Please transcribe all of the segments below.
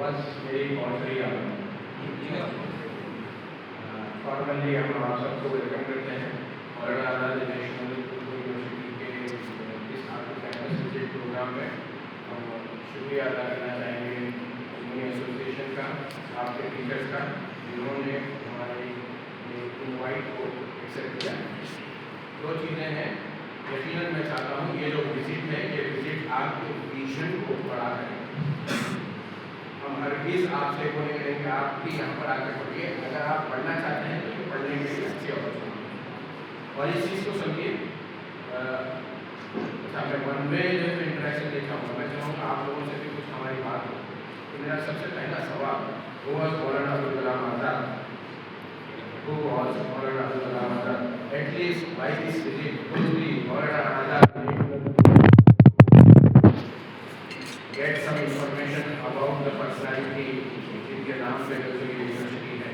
आवाज़ मेरी पहुँच रही है फॉर्मली हम आप सबको वेलकम करते हैं मौलाना आज़ाद नेशनल यूनिवर्सिटी के इस आपके कैंपस विजिट प्रोग्राम में हम शुक्रिया अदा करना चाहेंगे यूनियन एसोसिएशन का, आपके टीचर्स का, जिन्होंने हमारे इनवाइट को एक्सेप्ट किया। दो चीज़ें हैं, यकीनन मैं चाहता हूँ ये जो विजिट है ये विजिट आपके विजन को बड़ा करें। हम हर चीज़ आपसे को नहीं करेंगे, आप भी यहाँ पर आकर पढ़िए। अगर आप पढ़ना चाहते हैं तो पढ़ने के लिए अच्छी अपॉर्चुनिटी और इस चीज़ को समझिए। अच्छा, मैं वन वे जो इंटरेक्शन देखा हूँ, मैं चाहूँगा आप लोगों से भी कुछ हमारी बात हो। तो मेरा सबसे पहला सवाल वो है मौलाना Abdul Kalam Azad, who was Maulana Abdul Kalam Azad. At least by this visit, could be Maulana Azad get some information about the personality जिनके नाम पे जो यूनिवर्सिटी है।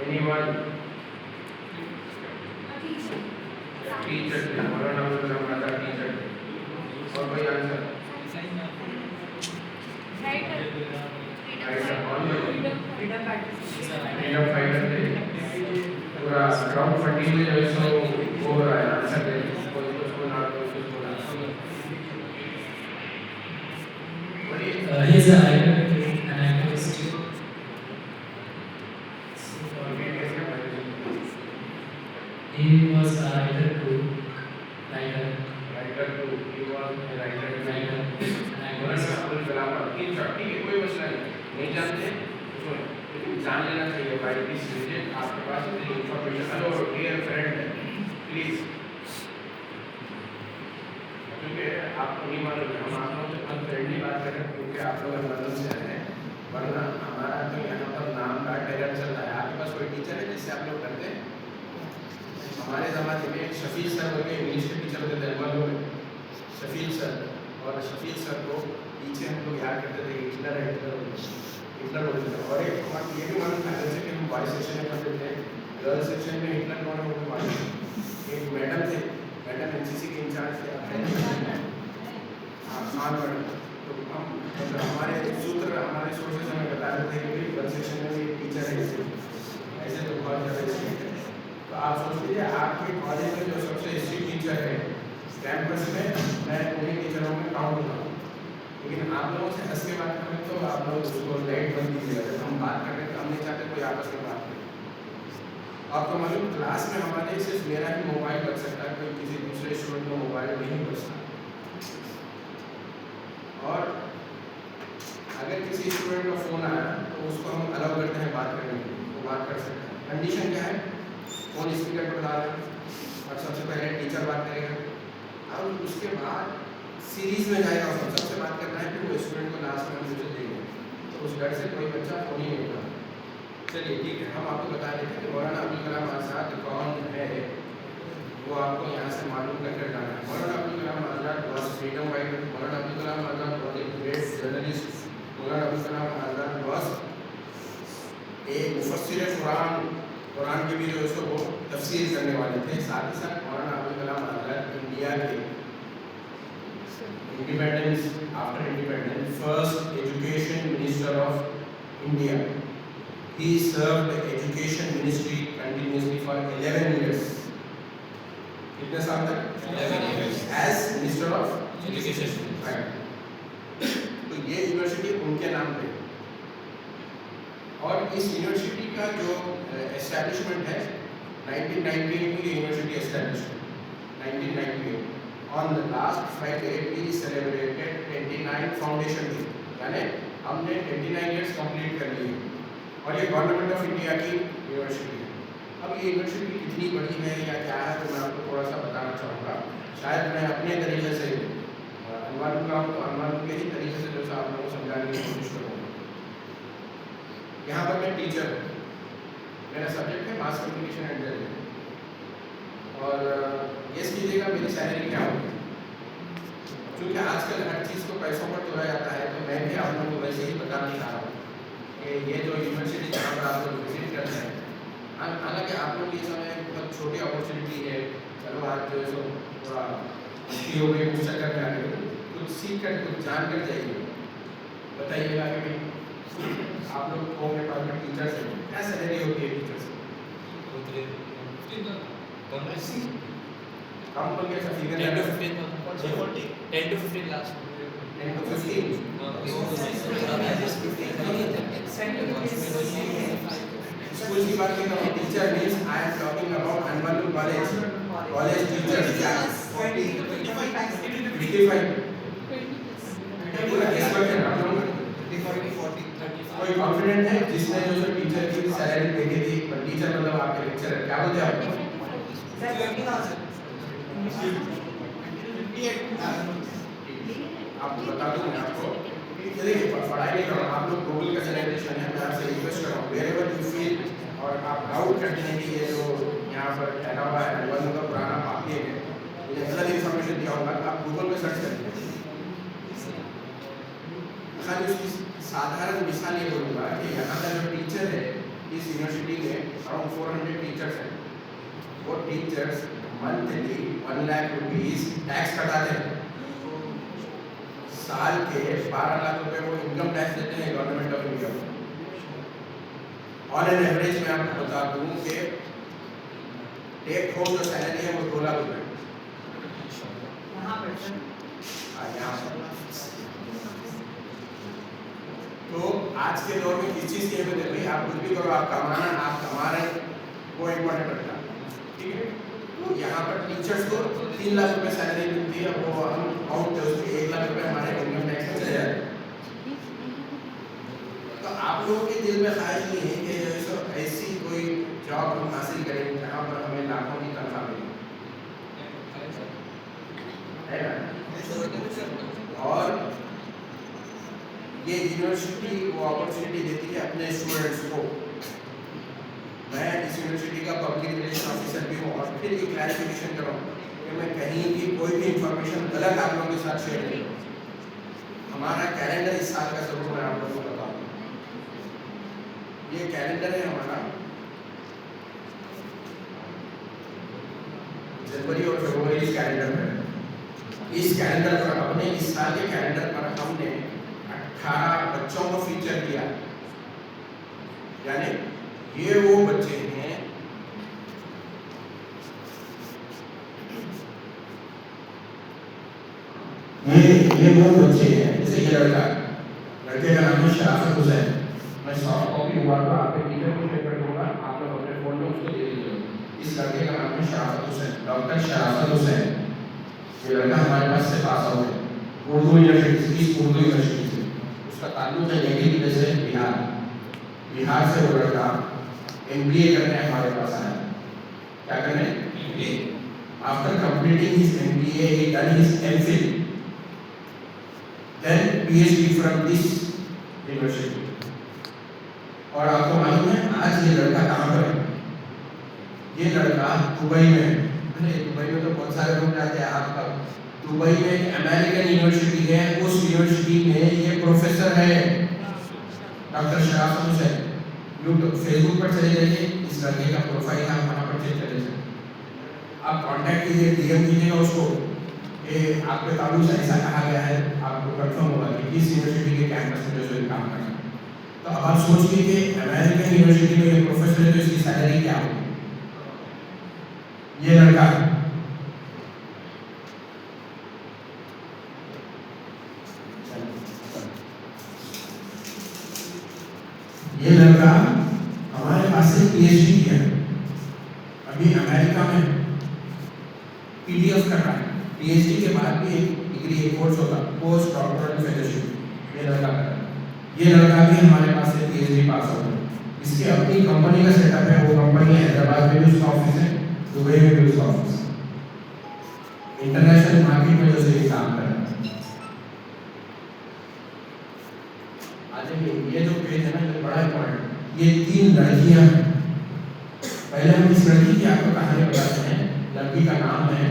Anyone? टीचर थे, मौलाना अब्दुल कलाम आज़ाद टीचर थे। और कोई आंसर? फ्रीडम फाइटर थे। पूरा क्राउड फंडिंग में जो है सो वो हो रहा है, आंसर दे कोई उसको ना कोई उसको ना। He is an activist. He was a writer too. Writer too, he was a writer. Activist. Abdul Kalam की छुट्टी की कोई मसला नहीं जानते तो लेकिन जान लेना चाहिए। भाई दिस विजिट आपके पास इतनी information. Hello dear friend, please, क्योंकि आपको नहीं मालूम हम आप लोगों से बहुत फ्रेंडली बात कर रहे हैं क्योंकि आप लोग लंदन से आए हैं, वरना हमारा तो यहाँ पर नाम का टेलर चल रहा है। आपके पास कोई टीचर है जिससे आप लोग करते हैं? हमारे ज़माने में शफील सर करके इंग्लिश के टीचर होते थे देवबंद में, शफील सर। और शफील सर को पीछे हम लोग याद करते थे हिटलर होते थे। और एक बात ये भी मालूम था जैसे कि हम बॉयज सेक्शन में पढ़ते थे, गर्ल्स सेक्शन में हिटलर कौन है वो मालूम। एक मैडम थे, मैडम एनसीसी के इंचार्ज थे, हाँ खान मैडम। तो हम मतलब हमारे सूत्र हमारे सोर्सेज हमें बता रहे थे कि गर्ल्स सेक्शन में भी टीचर है ऐसे तो बहुत ज़्यादा स्ट्रिक्ट है। तो आप सोच लीजिए आपके कॉलेज में जो सबसे स्ट्रिक्ट टीचर है कैंपस में, मैं उन्हीं टीचरों में काउंट होता हूँ। लेकिन आप लोगों से हंस के बात करें तो आप लोग उसको लाइट बंद कीजिएगा। जब हम बात कर रहे हैं तो हम नहीं चाहते कोई आपस में बात करें। आपको मालूम क्लास में हमारे सिर्फ मेरा ही मोबाइल बच सकता है, कोई किसी दूसरे स्टूडेंट का मोबाइल नहीं बचता। और अगर किसी स्टूडेंट का फ़ोन आया तो उसको हम अलाउ करते हैं बात करने के लिए, वो बात कर सकते हैं। कंडीशन क्या है? फ़ोन स्पीकर पर डाल रहे और सबसे पहले टीचर बात करेगा और उसके बाद सीरीज में जाएगा और सबसे बात करना है कि वो स्टूडेंट को लास्ट में म्यूजिक देंगे। तो उस डर से कोई बच्चा फ़ोन ही नहीं उठा। चलिए ठीक है, हम आपको बता देते हैं कि मौलाना अब्दुल कलाम आज़ाद कौन है, वो आपको यहाँ से मालूम करके जाना है। मौलाना Abdul Kalam Azad was freedom fighter, Maulana Abdul Kalam Azad was a great journalist, Maulana Abdul Kalam Azad was a मुफस्सिर Quran के भी जो है वो तफसीर करने वाले थे। साथ ही साथ मौलाना अब्दुल कलाम आज़ाद इंडिया के independence, after independence, first education minister of India. He served the education ministry continuously for 11 years. कितने साल तक? 11 years. As minister of Education. Right. तो ये यूनिवर्सिटी उनके नाम पे। और इस यूनिवर्सिटी का जो एस्टैब्लिशमेंट है 1998 में ये यूनिवर्सिटी एस्टैब्लिश हुई। 1998 On the last Friday we celebrated 29 foundation day, यानी हमने 29 इयर्स कंप्लीट कर लिए और ये गवर्नमेंट ऑफ इंडिया की यूनिवर्सिटी है। अब ये यूनिवर्सिटी कितनी बड़ी है या क्या है तो मैं आपको थोड़ा सा बताना चाहूँगा। शायद मैं अपने तरीके से अनुमान करूँ तो अनुमान के ही तरीके से जो सा आप लोगों को समझाने की कोशिश करूँगा। यहाँ पर मैं टीचर हूँ, मेरा सब्जेक्ट है मास कम्युनिकेशन एंड जर्नलिज्म। और गेस कीजिएगा मेरी सैलरी क्या होगी। क्योंकि आजकल हर चीज़ को पैसों पर तोड़ा जाता है तो मैं भी आप लोगों को वैसे ही बताना चाह रहा हूँ कि ये जो यूनिवर्सिटी जहाँ पर आप लोग विजिट करते हैं, हालांकि आप लोग ये समय बहुत छोटी अपॉर्चुनिटी है, चलो आज जो है सो थोड़ा मुश्किल हो गई, कुछ चक्कर में आ गई, कुछ सीख कर कुछ जान कर जाइए। बताइएगा कि आप लोग होंगे टॉप में टीचर्स हैं, क्या सैलरी होती है टीचर्स की? कम बोल के figure 10 to 15 10 to 15 last 10 to 15 school की बात कर रहा हूँ। Teacher means I am talking about Hon'ble college teachers क्या 55 पूरा एक्सपर्ट है आप लोग कोई कॉन्फिडेंट है जिसने जो टीचर की सैलरी देखी थी टीचर मतलब आपके लेक्चरर क्या बोलते हैं आपको बता दूं मैं आपको ये देखिए पढ़ाई नहीं कर रहा हूँ आप लोग गूगल का सेलिब्रेशन है मैं आपसे रिक्वेस्ट कर रहा हूँ वेरेवर यू फील और आप डाउट करते हैं कि ये जो यहाँ पर ठहरा हुआ है वन का पुराना पापी है मुझे गलत इन्फॉर्मेशन दिया होगा आप गूगल में सर्च करेंगे खाली उसकी साधारण मिसाल ये बोलूँगा कि यहाँ का जो टीचर है इस यूनिवर्सिटी में अराउंड 400 टीचर्स हैं वो teachers monthly 1 lakh rupees tax कटाते हैं साल के 12 लाख रुपए वो इनकम टैक्स देते हैं गवर्नमेंट ऑफ इंडिया को ऑन एन एवरेज मैं आपको बता दूं कि टेक होम जो सैलरी है वो 2 लाख रुपए यहाँ पर तो आज के दौर में किस चीज़ की अहमियत है भाई आप कुछ भी करो आप कमा रहे वो इम्पोर्टेंट रखता ठीक है तो यहाँ पर टीचर्स को 3 लाख रुपए सैलरी मिलती है वो हम काउंट उसमें 1 लाख रुपए हमारे इनकम टैक्स में चले जाते तो आप लोगों के दिल में ख्याल नहीं है कि ऐसी कोई जॉब हम हासिल करेंगे जहाँ पर हमें लाखों की तनख्वाह मिले है ना और ये यूनिवर्सिटी वो अपॉर्चुनिटी देती है अपने स्टूडेंट्स को मैं इस यूनिवर्सिटी का पब्लिक रिलेशन ऑफिसर भी हूँ और फिर ये क्लैरिफिकेशन कर रहा हूँ कि मैं कहीं भी कोई भी इंफॉर्मेशन गलत आप लोगों के साथ शेयर नहीं करूँ हमारा कैलेंडर इस साल का जरूर मैं आप लोगों को बताऊँ ये कैलेंडर है हमारा जनवरी और फरवरी इस कैलेंडर पर इस कैलेंडर पर अपने इस साल के कैलेंडर पर हमने 18 बच्चों को फीचर किया यानी ये वो बच्चे हैं ये वो बच्चे हैं जैसे ये लड़के का नाम है शराफत हुसैन मैं सॉफ्ट कॉपी हुआ तो आपके टीचर को शेयर कर दूंगा आप लोग अपने फोन में उसको दे दीजिए इस लड़के का नाम है शराफत हुसैन डॉक्टर शराफत हुसैन ये लड़का हमारे पास से पास आउट है उर्दू यूनिवर्सिटी से उसका ताल्लुक है नेगी जिले से बिहार से वो लड़का MBA करने हमारे पास आया क्या करने MBA after completing his MBA he done his MPhil then PhD from this university और आपको मालूम है आज ये लड़का कहाँ पर है ये लड़का दुबई में अरे दुबई में तो बहुत सारे लोग जाते हैं आपका दुबई में एक अमेरिकन यूनिवर्सिटी है उस यूनिवर्सिटी में ये प्रोफेसर है डॉक्टर शराफत हुसैन यूट्यूब फेसबुक पर चले जाइए इस लड़के का प्रोफाइल आप वहाँ पर चेक चले जाइए आप कांटेक्ट कीजिए DM कीजिएगा उसको कि आपके ताल्लुक से ऐसा कहा गया है आपको कंफर्म होगा कि किस यूनिवर्सिटी के कैंपस में जो काम कर रहे हैं तो अब आप सोचिए कि अमेरिकन यूनिवर्सिटी में ये प्रोफेसर है तो इसकी सैलरी क्या होगी ये लड़का हमारे पास से PhD किया अभी अमेरिका में PDF कर रहा है PhD के बाद भी एक डिग्री एक कोर्स होता पोस्ट डॉक्टरल फेलोशिप ये लड़का भी हमारे पास से PhD पास आउट है इसकी अपनी कंपनी का सेटअप है वो कंपनी हैदराबाद में भी उसका ऑफिस है दुबई में भी उसका ऑफिस है इंटरनेशनल मार्केट में जो काम कर रहा है ये जो पेज है ना ये बड़ा इंपॉर्टेंट ये 3 लड़कियां पहले हम इस लड़की की आपको कहानी बताते हैं लड़की का नाम है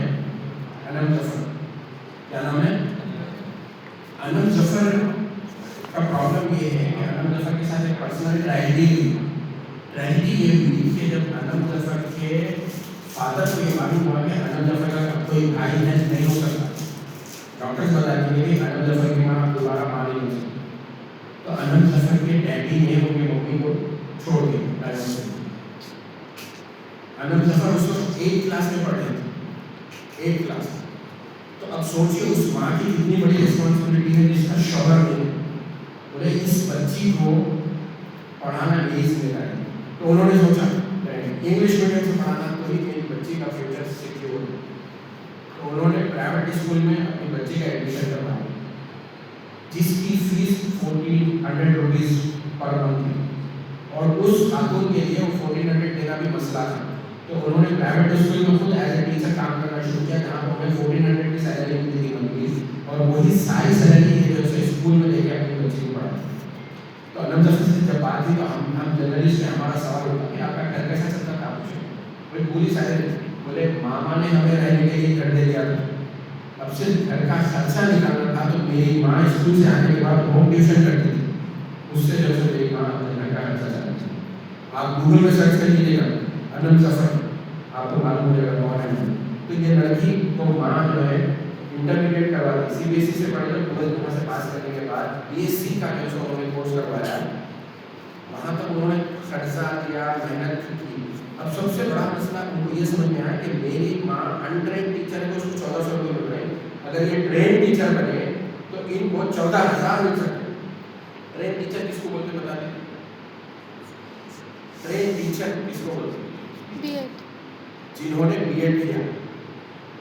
अनम जफर क्या नाम है अनम जफर का प्रॉब्लम ये है कि अनम जफर के साथ एक पर्सनल ट्रेजेडी ये हुई कि जब अनम जफर के फादर को ये मालूम हुआ कि अनम जफर का कोई भाई नहीं हो सकता डॉक्टर्स बताते हैं कि अनम जफर की माँ दोबारा माँ नहीं हो सकती तो अनंत जफर के डैडी ने उनकी मम्मी को छोड़ दिया। अनंत जफर उस वक्त 8th क्लास में पढ़ रहे थे, 8th क्लास। तो अब सोचिए उस माँ की कितनी बड़ी रिस्पॉन्सिबिलिटी है जिसका शौहर नहीं, बोले इस बच्ची को पढ़ाना मेरी जिम्मेदारी। तो उन्होंने सोचा इंग्लिश मीडियम से पढ़ाना तो ही मेरी बच्ची का फ्यूचर सिक्योर है। तो उन्होंने प्राइवेट स्कूल में अपनी बच्ची का एडमिशन करवाया, जिसकी फीस 1400 रुपीज़ पर मंथ थी, और उस खातून के लिए वो 1400 देना भी मसला था। तो उन्होंने प्राइवेट स्कूल में खुद एज ए टीचर काम करना शुरू किया, जहाँ पर उन्हें 1400 की सैलरी मिलती थी मंथली, और वही सारी सैलरी है जो उसे स्कूल में लेके अपनी बच्ची को पढ़ाती। तो अनंत जफर से जब बात हुई तो हम जर्नलिस्ट में हमारा सवाल होता कि आपका घर कैसा चलता था, पूछे कोई पूरी सैलरी, बोले मामा ने हमें रहने के लिए घर दे दिया था, अब सिर्फ घर का खर्चा निकालना था। तो मेरी माँ स्कूल से आने के बाद होम ट्यूशन करती थी, उससे जो है मेरी माँ अपने घर का खर्चा चलाती थी। आप गूगल में सर्च कर लीजिएगा अनंत जफर, आपको मालूम हो जाएगा कौन है। तो ये लड़की को माँ जो है इंटरमीडिएट करवा दी, CBSE से पढ़े, तो 12 से पास करने के बाद BSc का जो उन्होंने कोर्स करवाया, वहाँ तक उन्होंने खर्चा दिया, मेहनत की। अब सबसे बड़ा मसला उनको ये समझ में आया कि मेरी माँ अनट्रेन टीचर है, उसको 1400 रुपये मिल रहे हैं, अगर ये ट्रेन टीचर बने तो इनको 14,000 मिल सकते। ट्रेन टीचर किसको बोलते बता दें? ट्रेन टीचर किसको बोलते? B.Ed। जिन्होंने B.Ed किया,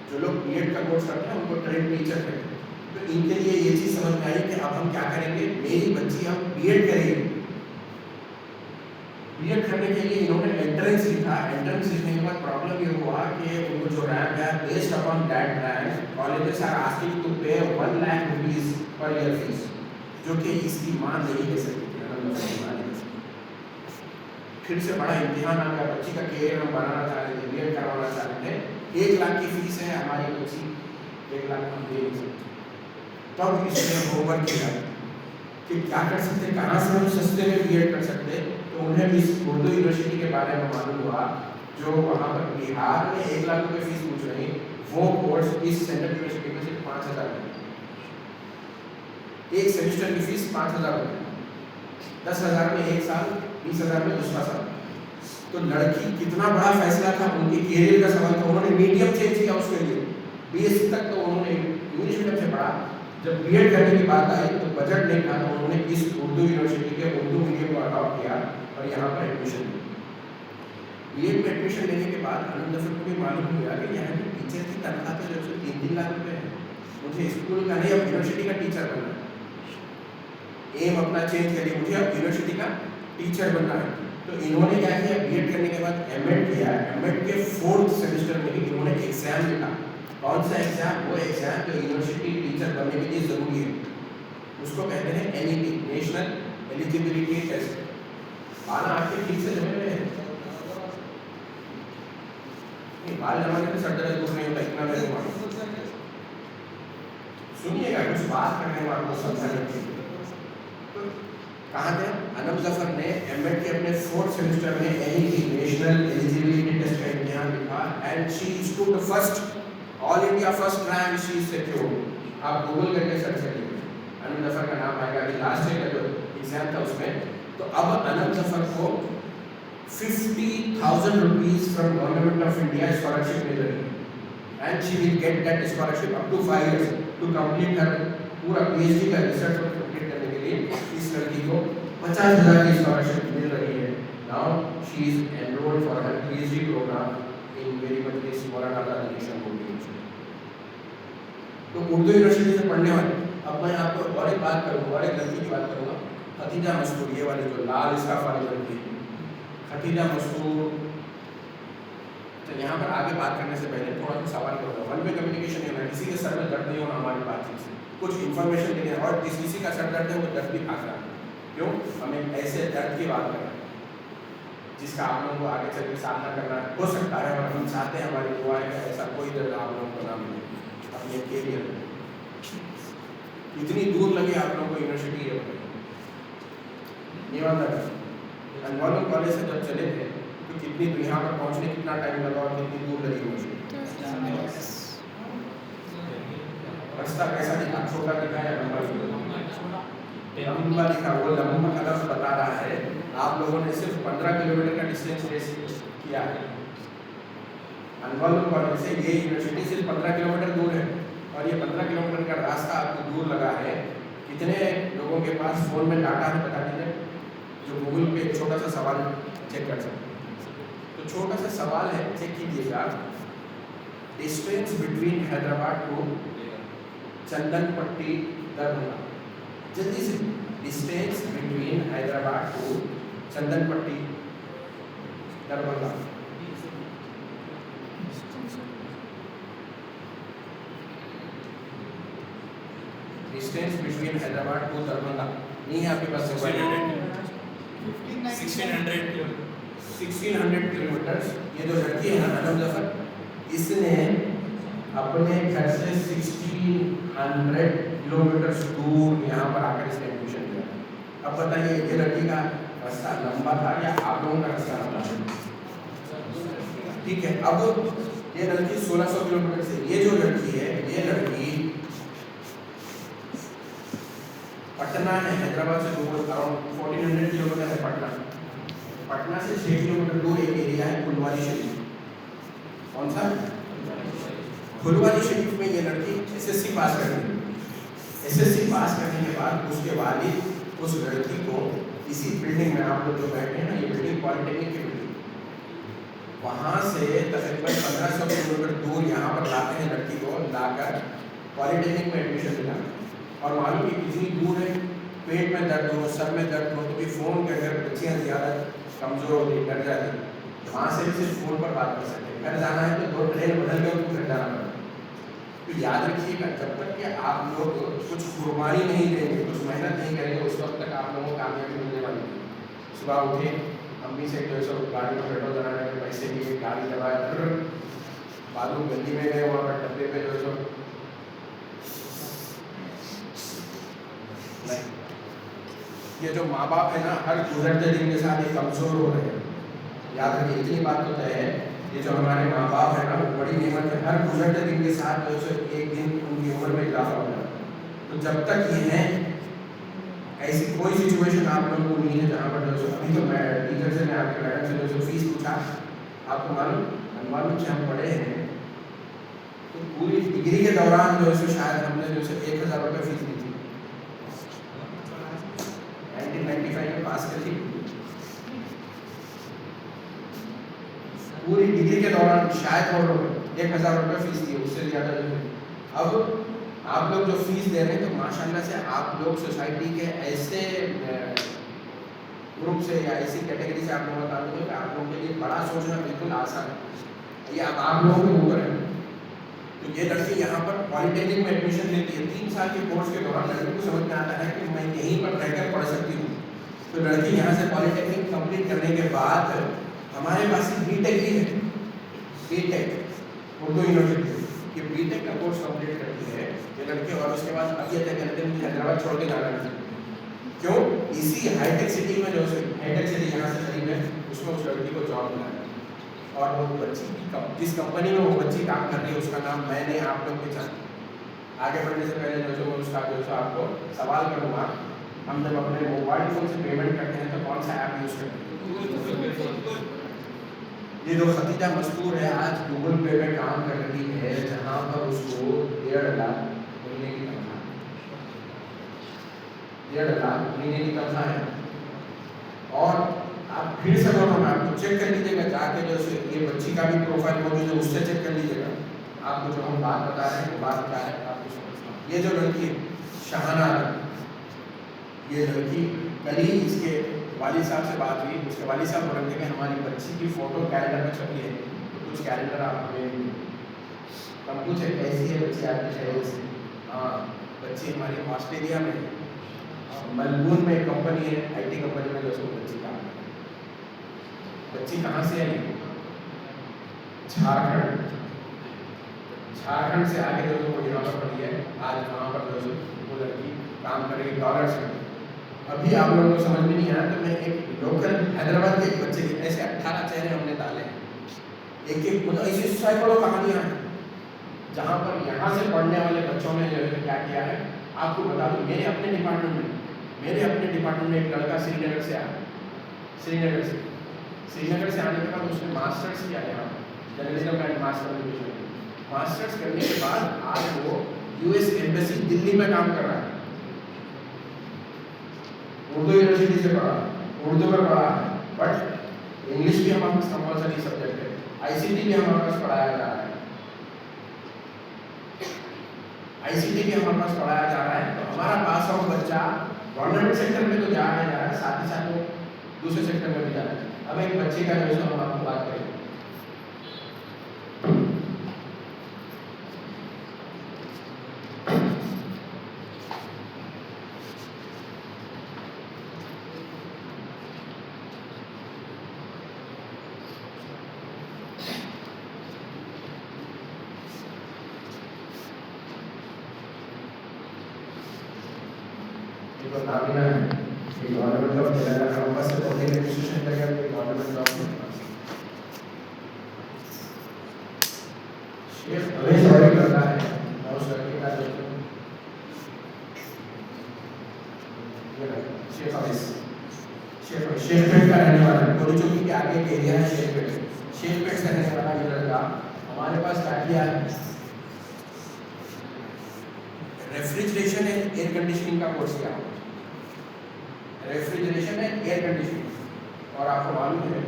जो लोग B.Ed का कोर्स करते हैं उनको ट्रेन टीचर कहते हैं। तो इनके लिए ये चीज़ समझ में आई कि अब हम क्या करेंगे, मेरी बच्ची अब B.Ed करेगी। B.Ed करने के लिए इन्होंने एंट्रेंस लिखा। एंट्रेंस लिखने के बाद प्रॉब्लम ये हुआ कि उनको जो रैंक है, based upon that rank colleges are asking to pay 1 lakh rupees per year fees, जो कि इसकी माँ नहीं दे सकती थी, अनंत जफर माँ नहीं दे सकती। फिर से बड़ा इम्तिहान आ गया, बच्ची का कैरियर हम बनाना चाह रहे थे, B.Ed करवाना चाह रहे थे, 1 लाख की फीस है, हमारी बच्ची 1 लाख हम दे नहीं सकते। तब इसने होमवर्क किया कि क्या कर सकते, कहाँ से हम सस्ते में B.Ed कर सकते। तो उन्हें इस उर्दू यूनिवर्सिटी के बारे में मालूम हुआ, जो वहाँ पर बिहार में 1 लाख रुपये फीस पूछ रही, वो कोर्स इस सेंट्रल यूनिवर्सिटी में सिर्फ 5,000 रुपये, एक सेमेस्टर की फीस 5,000 रुपये, 10,000 में 1 साल, 20,000 में दूसरा साल। तो लड़की कितना बड़ा फैसला था, उनके कैरियर का सवाल था, उन्होंने मीडियम चेंज किया उसके लिए। BSc तक तो उन्होंने इंग्लिश मीडियम से पढ़ा, जब B.Ed करने की बात आई तो बजट नहीं था, तो उन्होंने इस उर्दू यूनिवर्सिटी के उर्दू मीडियम को अडॉप्ट किया और यहाँ पर एडमिशन लिया। B.Ed में एडमिशन लेने के बाद अनंत जफर को भी मालूम हुआ कि यहाँ के टीचर की तनख्वाह तो जो 3-3 लाख रुपये है, मुझे स्कूल का नहीं, अब यूनिवर्सिटी का टीचर बनना है। एम अपना चेंज करिए, मुझे अब यूनिवर्सिटी का टीचर बनना है। तो इन्होंने क्या किया, B.Ed करने के बाद M.Ed किया। M.Ed के 4th सेमेस्टर में इन्होंने एग्जाम लिखा। कौन सा एग्जाम? वो एग्जाम जो यूनिवर्सिटी टीचर बनने के लिए ज़रूरी है, उसको कहते हैं NET, नेशनल एलिजिबिलिटी टेस्ट। बाल आपके ठीक से जमे हुए हैं? नहीं, बाल जमाने से सर दर्द दूर नहीं होता, इतना मैं मालूम। सुनिएगा, कुछ बात करने में आपको समझाने के लिए। तो कहाँ थे अनंत जफर ने M.Ed के अपने 4th सेमेस्टर में NET, नेशनल एलिजिबिलिटी टेस्ट का इम्तिहान लिखा, and she stood first, all India first rank she secured. आप गूगल करके सर्च करिए, अनंत जफर का नाम आएगा। अभी लास्ट ईयर का जो एग्जाम था उसमें, तो अब अनंत जफर को 50,000 rupees from government of India scholarship मिल रही है, and she will get that scholarship up to 5 years to complete हर पूरा PhD का रिसर्च कंप्लीट करने के लिए। इस लड़की को 50,000 की स्कॉलरशिप मिल रही है। Now she is enrolled for her PhD programme in very much Maulana Azad national university. तो उर्दू यूनिवर्सिटी से पढ़ने वाले, अब मैं आपको और एक बात करूँगा, और एक लड़की की बात करूँगा, खतीजा मस्तूर, ये वाली जो लाल स्कार्फ वाली लड़की है, खतीजा मस्तूर। तो यहाँ पर आगे बात करने से पहले थोड़ा सा सवाल करूँगा। वन वे कम्युनिकेशन है ना, किसी के सर में दर्द नहीं होना हमारी बातचीत से, कुछ इन्फॉर्मेशन देने, और किसी का सर दर्द है वो दर्द भी भाग रहा है। क्यों? हमें ऐसे दर्द की बात करें जिसका आप लोगों को आगे चल के सामना करना हो सकता है, और हम चाहते हैं, हमारी दुआ है कि ऐसा कोई दर्द आप लोगों को ना मिले अपने कैरियर में। इतनी दूर लगे आप लोगों को यूनिवर्सिटी है, अनमोल कॉलेज से जब चले थे तो कितनी यहाँ पर पहुँचने कितना टाइम लगा और कितनी दूर लगी यूनिवर्सिटी? रास्ता कैसा दिखा? छोटा दिखा या लंबा दिखा? लंबा लिखा, वो लंबा कलर बता रहा है आप लोगों ने सिर्फ 15 किलोमीटर का डिस्टेंस रेस किया है। अनमोल कॉलेज से ये यूनिवर्सिटी सिर्फ 15 किलोमीटर दूर है और ये 15 किलोमीटर का रास्ता आपको दूर लगा है। कितने लोगों के पास फ़ोन में डाटा है बता दीजिए, जो गूगल पे एक छोटा सा सवाल चेक कर सकते। तो छोटा सा सवाल है, चेक कीजिएगा। Distance between Hyderabad to Chandanpatti Darbhanga, जल्दी से। Distance between Hyderabad to Chandanpatti Darbhanga. Distance between Hyderabad to Darbhanga नहीं है आपके पास? 1600 किलोमीटर। ये जो लड़की है ना अनम जफर, इसने अपने घर से 1600 किलोमीटर दूर यहाँ पर आकर इसने एडमिशन लिया। अब बताइए ये लड़की का रास्ता लंबा था या आप लोगों का रास्ता लंबा था? ठीक है, अब ये लड़की 1600 किलोमीटर से, ये जो लड़की है ये लड़की पटना है, हैदराबाद से दूर अराउंड 1400 किलोमीटर है पटना। पटना से 6 किलोमीटर दूर एक एरिया है फुलवारी शरीफ। कौन सा? फुलवारी शरीफ में ये लड़की एसएससी पास कर गई। एसएससी पास करने के बाद उसके वालिद उस लड़की को इसी बिल्डिंग में, आप लोग जो बैठे हैं ना, ये बिल्डिंग पॉलिटेक्निक की बिल्डिंग, वहाँ से तकरीबन 1500 किलोमीटर दूर यहाँ पर लाते हैं लड़की को, लाकर पॉलिटेक्निक में एडमिशन दिलाते हैं। और मालूम कि कितनी दूर है, पेट में दर्द हो, सर में दर्द हो, तो भी फ़ोन के अगर बच्चियाँ ज़्यादा कमज़ोर होती, डर जाती, वहाँ से भी सिर्फ फ़ोन पर बात कर सकते हैं। घर जाना है तो 2 ट्रेन बदल के उनको घर जाना पड़ता। तो याद रखिएगा, जब तक कि आप लोग कुछ कुर्बानी नहीं देंगे, कुछ मेहनत नहीं करेंगे, उस वक्त तक आप लोगों को कामयाबी मिलने वाली है। सुबह उठे, अम्मी से जो है गाड़ी में पेट्रोल डलाने के पैसे लिए, गाड़ी दबाया, बालू गली में गए, वहाँ पर डब्बे पे जो है ये जो माँ बाप है ना, हर गुजरते दिन के साथ ये कमज़ोर हो रहे हैं। याद रखिए, इतनी बात तो तय है, ये जो हमारे माँ बाप है ना, वो बड़ी नेमत है। हर गुजरते दिन के साथ जो है एक दिन उनकी उम्र में इजाफा हो जाता है। तो जब तक ये है, ऐसी कोई सिचुएशन आप लोगों को नहीं है जहाँ पर जो है, अभी तो मैं टीचर से, मैं आपके मैडम से जो फीस पूछा, आपको मालूम से हम पढ़े हैं तो पूरी डिग्री के दौरान जो है शायद हमने जो है 1000 रुपये फीस दी थी। 1995 में पास कर थी। पूरी डिग्री के दौरान शायद और 1000 रुपये फीस दी, उससे ज़्यादा जो है। अब आप लोग जो फीस दे रहे हैं तो माशाल्लाह से आप लोग सोसाइटी के ऐसे ग्रुप से या ऐसी कैटेगरी से आप लोग बता देते हो कि आप लोगों के लिए बड़ा सोचना बिल्कुल आसान है। ये अब आप लोगों के ऊपर है। तो ये लड़की यहाँ पर पॉलिटेक्निक में एडमिशन लेती है। 3 साल के कोर्स के दौरान लड़की को समझ में आता है कि मैं यहीं पर रहकर पढ़ सकती हूँ। तो लड़की यहाँ से पॉलिटेक्निक कंप्लीट करने के बाद हमारे पास बीटेक ही है, बीटेक उर्दू यूनिवर्सिटी, ये बीटेक का कोर्स कंप्लीट करती है ये लड़की। और उसके बाद अब ये तय करते हैं हैदराबाद छोड़ के जाना है। क्यों? इसी हाईटेक सिटी में जो हाईटेक सिटी यहाँ से करीब है, उसमें उस लड़की को जॉब मिला है। और वो बच्ची जिस कंपनी में वो बच्ची काम कर रही है उसका नाम मैंने आप लोग के साथ आगे बढ़ने से पहले जो उसका जो आपको सवाल करूँगा, हम जब अपने मोबाइल फ़ोन से पेमेंट करते हैं तो कौन सा ऐप यूज़ करते हैं? ये जो खतीजा मस्तूर है आज गूगल पे में काम कर रही है, जहाँ पर उसको 1.5 लाख महीने की तनख्वाह, 1.5 लाख महीने की तनख्वाह है। और आप फिर से बोलो, मैं आपको चेक कर लीजिएगा जाके, जो ये बच्ची का भी प्रोफाइल मौजूद है, उससे चेक कर लीजिएगा। आपको जो हम बात बता रहे हैं वो बात क्या है आपको समझना। ये जो लड़की शहाना, ये लड़की कल ही इसके वालिद साहब से बात हुई, उसके वालिद साहब बोल रहे थे कि हमारी बच्ची की फ़ोटो कैलेंडर में छपी है, तो कुछ कैलेंडर आप हमें। हम पूछे कैसी है बच्ची आपकी शहर से? हाँ, बच्ची हमारी ऑस्ट्रेलिया में मेलबोर्न में एक कंपनी है, IT कंपनी में जो बच्ची काम है। बच्ची कहाँ से आई? झारखंड से आगे जो वो यहाँ पर पड़ी है। आज वहाँ पर जो वो लड़की काम करेगी डॉलर्स में। अभी आप लोगों को समझ में नहीं आया तो मैं एक लोकल हैदराबाद के एक बच्चे के ऐसे 18 चेहरे हमने डाले हैं। एक मतलब ऐसी सैकड़ों कहानियाँ हैं जहाँ पर यहाँ से पढ़ने वाले बच्चों ने जो है क्या किया है। आपको बता दूँ, मेरे अपने डिपार्टमेंट में मेरे अपने डिपार्टमेंट में एक लड़का श्रीनगर से आया, श्रीनगर से आने के बाद उसने मास्टर्स किया यहाँ journalism and mass communication. Masters करने के बाद आज वो यूएस एम्बेसी दिल्ली में काम कर रहा है। उर्दू यूनिवर्सिटी से पढ़ा, उर्दू में पढ़ा है, बट इंग्लिश भी हमारे पास कंपल्सरी सब्जेक्ट है, आईसीटी भी हमारे पास पढ़ाया जा रहा है, आईसीटी भी हमारे पास पढ़ाया जा रहा है। तो हमारा पास आउट बच्चा गवर्नमेंट सेक्टर में तो जा रहा है, साथ ही साथ वो दूसरे सेक्टर में भी जा रहा है। अब एक बच्चे का जो हम आपको बात करें, नामिना है गवर्नमेंट ऑफ तेलंगाना कैंपस से पब्लिक एडमिनिस्ट्रेशन का government of Sheikh Avesh audit करता है। और उस लड़के का जो शेखपेट का रहने वाला है, कोली चौकी के आगे एक एरिया है शेखपेट से रहने वाला ये लड़का हमारे पास क्या किया है, रेफ्रिजरेशन एंड एयर कंडीशनिंग का कोर्स किया, रेफ्रिजरेशन एंड एयर कंडीशनिंग। और आपको मालूम है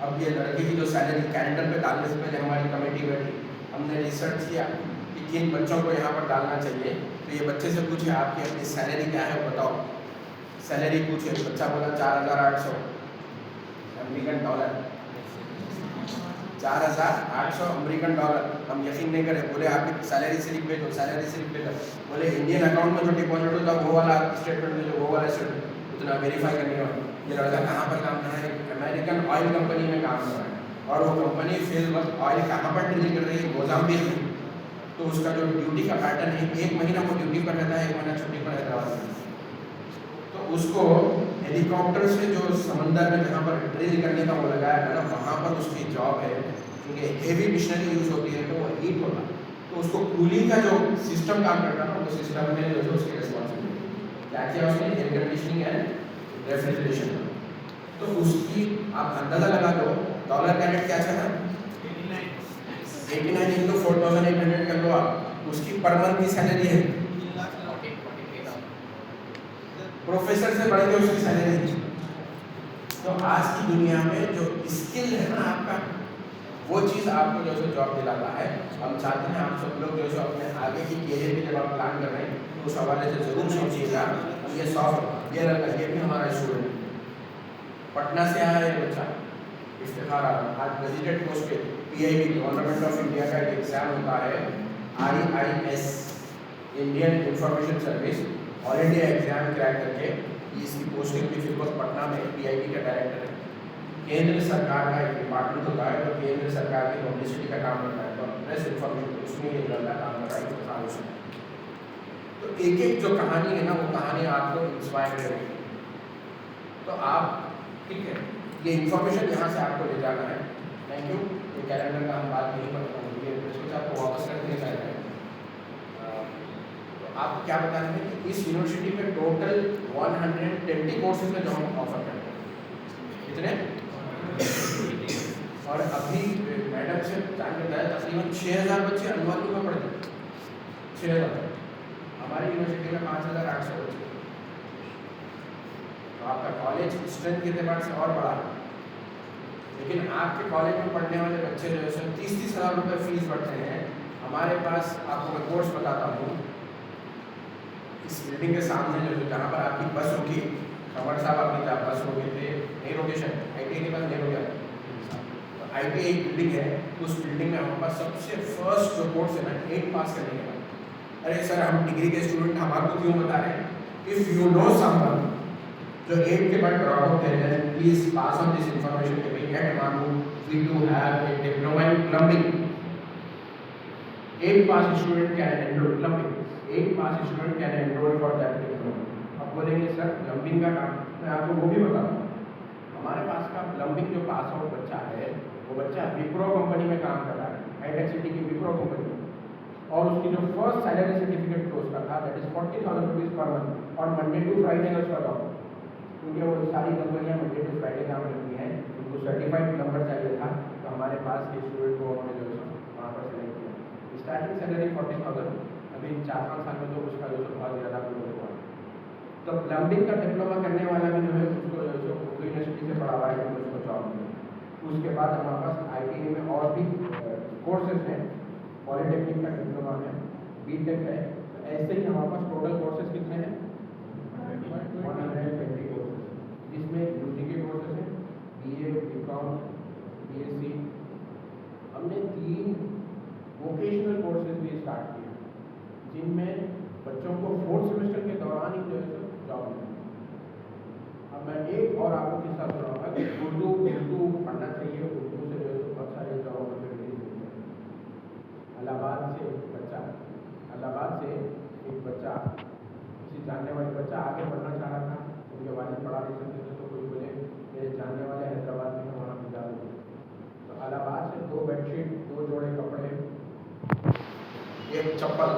अब ये लड़के की जो सैलरी कैलेंडर पे डालने से पहले हमारी कमेटी बैठी, हमने रिसर्च किया कि किन बच्चों को यहाँ पर डालना चाहिए। तो ये बच्चे से पूछे आपकी अपनी सैलरी क्या है बताओ, सैलरी पूछे, बच्चा बोला 4,800 अमेरिकन डॉलर, 4,800 अमेरिकन डॉलर। हम यकीन नहीं करें, बोले आपकी सैलरी स्लिप भेजो, सैलरी स्लिप भेजो। बोले इंडियन अकाउंट में जो डिपॉजिट होता है वो वाला स्टेटमेंट भेजो, वो वाला स्टेटमेंट उतना वेरीफाई करने के बाद। ये लड़का कहाँ पर काम कर रहा है, अमेरिकन ऑयल कंपनी में काम कर रहा है, और वो कंपनी फिल वक्त ऑयल कहाँ पर ड्रिल कर रही है, मोजाम्बिक में। तो उसका जो ड्यूटी का पैटर्न है, 1 महीना वो ड्यूटी पर रहता है, 1 महीना छुट्टी पर हैदराबाद में। तो उसको हेलीकॉप्टर से जो समंदर में जहाँ पर ड्रिल करने का वो लगाया है ना, वहाँ पर उसकी जॉब है, क्योंकि हेवी मशीनरी यूज होती है तो वो हीट होगा। तो उसको कूलिंग का जो सिस्टम काम करता है ना, वो सिस्टम में जो है उसकी रिस्पॉन्सिबिलिटी क्या किया उसने, एयर कंडीशनिंग एंड रेफ्रिजरेशन। तो उसकी आप अंदाजा लगा लो डॉलर का रेट क्या चला, 89 इंटू 4,800 कर लो आप, उसकी पर मंथ की सैलरी है, प्रोफेसर से बढ़ के उसकी सैलरी। तो आज की दुनिया में जो स्किल है ना आपका, वो चीज़ आपको जो है जॉब दिलाता है। हम चाहते हैं आप सब लोग जो है अपने आगे की कैरियर की जब आप प्लान कर रहे हैं तो उस हवाले से जरूर सोचिएगा। ये सॉफ्ट ये लड़का, ये भी हमारा स्टूडेंट पटना से आया है बच्चा, इफ्तिखार आज गजेटेड पोस्ट पे PIB गवर्नमेंट ऑफ इंडिया का एक एग्जाम होता है, IIS Indian information service, all India exam crack करके इसकी पोस्टिंग भी फिर पटना में PIB का डायरेक्टर है। केंद्र सरकार का एक डिपार्टमेंट होता है जो केंद्र सरकार की पब्लिसिटी का काम करता है, तो प्रेस इंफॉर्मेशन उसमें ये लड़का काम कर रहा है इफ्तिखार हुसैन। तो एक एक जो कहानी है ना, वो कहानी आपको इंस्पायर करेगी। तो आप ठीक है, ये इन्फॉर्मेशन यहाँ से आपको ले जाना है। Thank you. ये कैलेंडर का हम बात नहीं करते हैं, ये सोचा आपको वापस कर देना है। तो आप क्या बता रहे हैं कि इस यूनिवर्सिटी में टोटल 120 कोर्सेज में जो हम ऑफर करते हैं, कितने, और अभी मैडम से जान के बताया तकरीबन 6,000 बच्चे अनुवाद में पढ़ते हैं, 6,000। हमारी यूनिवर्सिटी में 5,800 बच्चे। तो आपका कॉलेज स्ट्रेंथ के एतबार से और बड़ा है, लेकिन आपके कॉलेज में पढ़ने वाले बच्चे जो है 30-30 हज़ार रुपये फीस भरते हैं। हमारे पास आपको मैं कोर्स बताता हूँ, इस बिल्डिंग के सामने जो जहाँ पर आपकी बस रुकी, खबर साहब आपकी जहाँ बस रुके थे, नहीं रोके शायद, ITI के पास नहीं रुका, तो ITI एक बिल्डिंग है, उस बिल्डिंग में हमारे पास सबसे फर्स्ट जो कोर्स है ना 8 पास करने के बाद। अरे सर हम डिग्री के स्टूडेंट हम आपको क्यों बता रहे हैं, इफ़ यू नो समवन जो 8 के बाद ड्रॉप आउट है, then please pass on this information कि भाई at MANUU we do have a diploma in plumbing. 8 pass student can enrol plumbing, 8 pass student can enrol for that diploma. अब बोलेंगे sir plumbing का काम, मैं आपको वो भी बताता हूँ। हमारे पास का प्लम्बिंग जो पास आउट बच्चा है, वो बच्चा विप्रो कंपनी में काम कर रहा है, हाईटेक सिटी की विप्रो कंपनी। और उसकी जो फर्स्ट सैलरी सर्टिफिकेट जो उसका था that is 40,000 rupees per month और मंडे टू फ्राइडे का उसका जॉब, क्योंकि वो सारी कंपनियां मंडे टू फ्राइडे काम करती हैं, उनको सर्टिफाइड नंबर चाहिए था, तो हमारे पास ये स्टूडेंट को उन्होंने जो है वहाँ पर सेलेक्ट किया। स्टार्टिंग सैलरी 40,000, अभी 4-5 साल में तो उसका जो बहुत ज़्यादा ग्रोथ हुआ। तो प्लम्बिंग का डिप्लोमा करने वाला भी जो है उसको जो है उर्दू यूनिवर्सिटी से पढ़ा हुआ है, उसको जॉब मिली। उसके बाद हमारे पास ITI में और भी कोर्सेज हैं, पॉलिटेक्निक का डिप्लोमा है, BTech है, तो ऐसे ही हमारे पास टोटल कोर्सेज कितने हैं 120 कोर्सेज, जिसमें UG के कोर्सेज हैं BA, BCom, BSc। हमने 3 वोकेशनल कोर्सेज भी स्टार्ट किए जिनमें बच्चों को 4th सेमेस्टर के दौरान ही जो है जॉब मिली। अब मैं एक और आपको किस्सा सुनाऊंगा कि उर्दू पढ़ना चाहिए, उर्दू से जो है बहुत सारे जॉब अपॉर्चुनिटीज मिलते हैं। इलाहाबाद से एक बच्चा, किसी जानने वाले बच्चा आगे पढ़ना चाह रहा था, उनके वालिद पढ़ा नहीं सकते थे, तो कोई बोले मेरे जानने वाले हैदराबाद में वहाँ पर जा रहे थे, तो इलाहाबाद से 2 बेडशीट, 2 जोड़े कपड़े, एक चप्पल,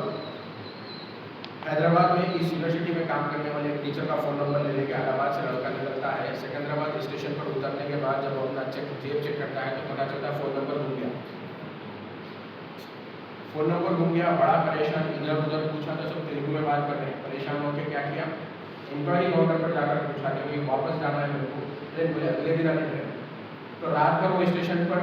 हैदराबाद में इस यूनिवर्सिटी में काम करने वाले एक टीचर का फ़ोन नंबर ले लेके इलाहाबाद से लड़का निकलता है। सिकंदराबाद स्टेशन पर उतरने के बाद जब वो अपना जेब चेक करता है तो पता चलता है फ़ोन नंबर गुम गया। फ़ोन नंबर गुम गया, बड़ा परेशान, इधर उधर पूछा तो सब तेलुगु में बात कर रहे हैं। परेशान होकर क्या किया, इंक्वायरी काउंटर पर जाकर पूछा कि वापस जाना है मेरे को, ट्रेन बोले अगले दिन आने ट्रेन। तो रात भर वो स्टेशन पर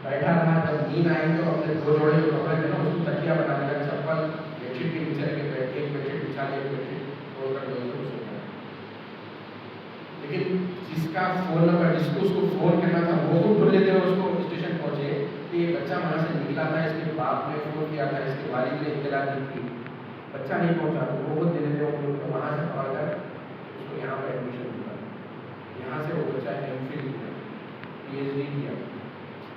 बैठा रहा, जब नींद आई तो अपने 2 जोड़े जो कपड़े थे ना उसको तकिया बना दिया, चप्पल बेडशीट के नीचे रखे, बैठ एक बेडशीट बिछा ली, एक बेडशीट खोलकर जो है सो गया। लेकिन जिसका फ़ोन नंबर, जिसको उसको फ़ोन करना था वो तो भूल लेते हुए उसको स्टेशन पहुँचे कि ये बच्चा वहाँ से निकला था, इसके बाप ने फ़ोन किया था, इसके वालिद ने इत्तला दी थी, बच्चा नहीं पहुँचा, तो वो खुद दे देते हो तो वहाँ से पढ़ कर उसको यहाँ पर एडमिशन दिया। यहाँ से वो बच्चा MPhil किया, PhD किया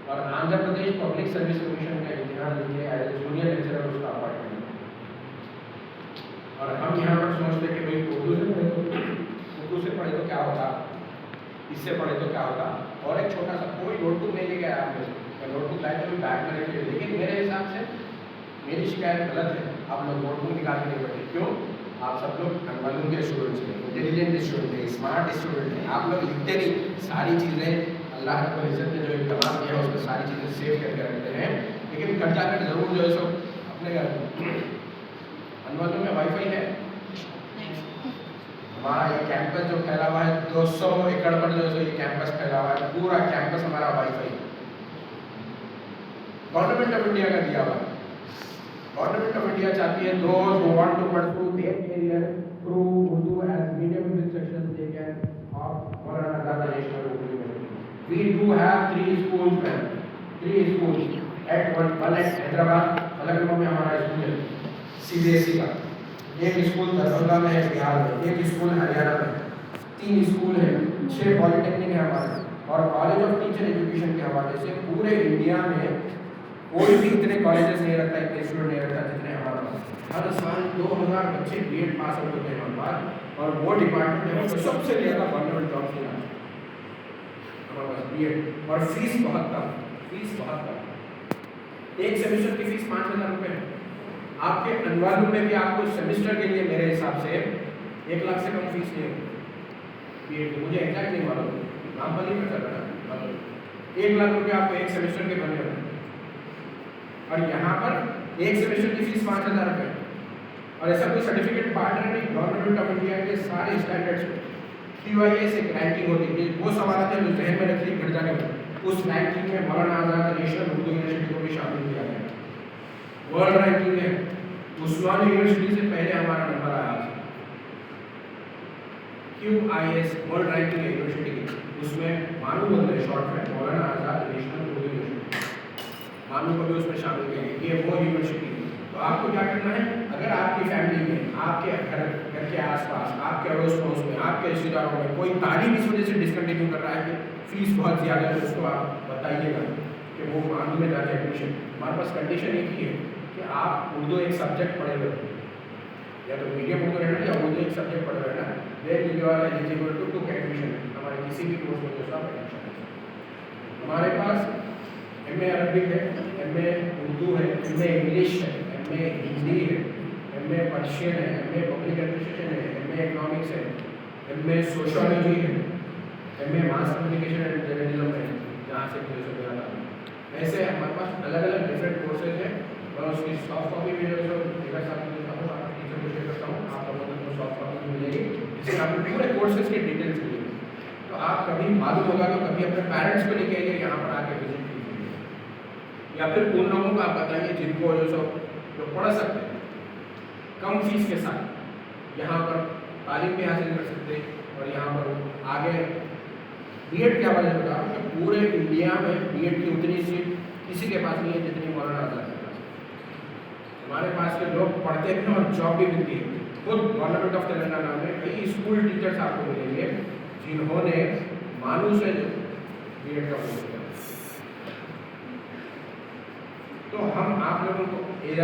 और Andhra Pradesh public service commission का इम्तिहान लिखे एज ए जूनियर लेक्चरर उसका अपॉइंटमेंट। और हम यहाँ पर सोचते कि भाई उर्दू से पढ़े तो क्या होता, इससे पढ़े तो क्या होता। और एक छोटा सा, कोई नोटबुक नहीं लेके आया आप में से, नोटबुक लाए तो बैग में रखिए, लेकिन मेरे हिसाब से मेरी शिकायत गलत है, आप लोग नोटबुक निकाल के नहीं पढ़े। क्यों? आप सब लोग अनमालूम के स्टूडेंट्स हैं, इंटेलिजेंट स्टूडेंट हैं, स्मार्ट स्टूडेंट हैं, आप लोग लिखते नहीं, सारी चीज़ें अल्लाह रब्बुल इज़्ज़त ने जो इक़्तिदार किया है उसमें सारी चीज़ें सेव करके रखते हैं, लेकिन घर जाकर ज़रूर जो है सो अपने घर अनमालूम में वाईफाई है। हमारा ये कैंपस जो फैला हुआ है 200 एकड़ पर जो है ये कैंपस फैला हुआ है, पूरा कैंपस हमारा वाईफाई गवर्नमेंट ऑफ इंडिया का दिया हुआ है। गवर्नमेंट ऑफ इंडिया चाहती है those who want to pursue their career through Urdu as medium in section they can of Maulana Azad national Urdu university. We do have 3 schools, man. 3 schools. One at Hyderabad, अलग में हमारा school है CBSE का, एक school Darbhanga में है बिहार में, एक स्कूल हरियाणा में, 3 स्कूल है, 6 पॉलिटेक्निक है हमारे, और कॉलेज ऑफ टीचर एजुकेशन के हवाले से पूरे इंडिया में कोई भी इतने कॉलेजेस नहीं रखता, इतने स्टूडेंट नहीं रखता जितने हमारा पास। हर साल 2000 बच्चे B.Ed पास आउट होते हैं हमारे पास, और वो डिपार्टमेंट है सबसे ज़्यादा गवर्नमेंट जॉब से B.Ed। और फीस बहुत कम, एक सेमेस्टर की फीस 5,000 रुपये है। आपके अनवालू में भी आपको सेमेस्टर के लिए मेरे हिसाब से 1 लाख से कम फीस नहीं होगी B.Ed की, मुझे एग्जैक्ट नहीं मालूम, नाम पर नहीं कर सकता ना, 1 लाख रुपये आपको एक सेमेस्टर के भरने होंगे, और यहाँ पर एक सेमेस्टर की फीस 5,000 रुपये। और ऐसा कोई सर्टिफिकेट पार्टनर नहीं, गवर्नमेंट ऑफ इंडिया के सारे स्टैंडर्ड्स QIS एक रैंकिंग होती है, वो सवाल आते हैं जो जहन में रखिए घर जाने में, उस रैंकिंग में मौलाना आजाद नेशनल उर्दू यूनिवर्सिटी को भी शामिल किया गया। वर्ल्ड रैंकिंग है, उस्मानिया यूनिवर्सिटी से पहले हमारा नंबर आया था। QIS वर्ल्ड रैंकिंग है यूनिवर्सिटी की, उसमें मानू बोलते हैं शॉर्ट में, मौलाना आजाद नेशनल उर्दू यूनिवर्सिटी, मानू को भी उसमें शामिल किया गया। ये वो यूनिवर्सिटी। तो आपको क्या करना है, अगर आपकी फैमिली में, आपके घर के आसपास, आपके अड़ोस पड़ोस में, आपके रिश्तेदारों में कोई तालीम इस वजह से डिसकंटिन्यू कर रहा है कि फीस बहुत ज़्यादा है, तो उसको आप बताइएगा कि वो मानू में जाके एडमिशन। हमारे पास कंडीशन एक ही है कि आप उर्दू एक सब्जेक्ट पढ़े हुए, या तो मीडियम उर्दू रहना या उर्दू एक सब्जेक्ट पढ़े हुए ना, then you are eligible to admission हमारे किसी भी कोर्स में जो सब एडमिशन है। हमारे पास MA अरबिक है, MA उर्दू है, MA इंग्लिश है, MA हिंदी है, MA पर्शियन है, MA पब्लिक एडमिनिस्ट्रेशन है, MA इकोनॉमिक्स है, MA सोशियोलॉजी है, MA mass communication and journalism है, जहाँ से मुझे सब याद आ। ऐसे हमारे पास अलग अलग डिफरेंट कोर्सेज हैं और उसकी सॉफ्ट कॉपी भी जो है साथ में देता हूँ, आपके टीचर को शेयर करता हूँ, आप लोगों को सॉफ्ट कॉपी मिलेगी, इससे आपको पूरे कोर्सेज के डिटेल्स मिलेंगे। तो आप कभी मालूम होगा तो कभी अपने पेरेंट्स को लेके आइए, यहाँ पर आके विजिट कीजिए, या फिर उन लोगों को आप बताइए जिनको जो पढ़ सकते हैं कम फीस के साथ, यहाँ पर तालीम भी हासिल कर सकते हैं और यहाँ पर आगे बीएड के हवाले से बता रहा हूँ कि पूरे इंडिया में बीएड की उतनी सीट किसी के पास नहीं है जितनी मौलाना आजाद के पास। हमारे पास के लोग पढ़ते हैं और जॉब भी मिलती है। खुद गवर्नमेंट ऑफ तेलंगाना में कई स्कूल टीचर्स आपको मिलेंगे जिन्होंने मानू से बीएड का कोर्स किया। तो हम आप लोगों को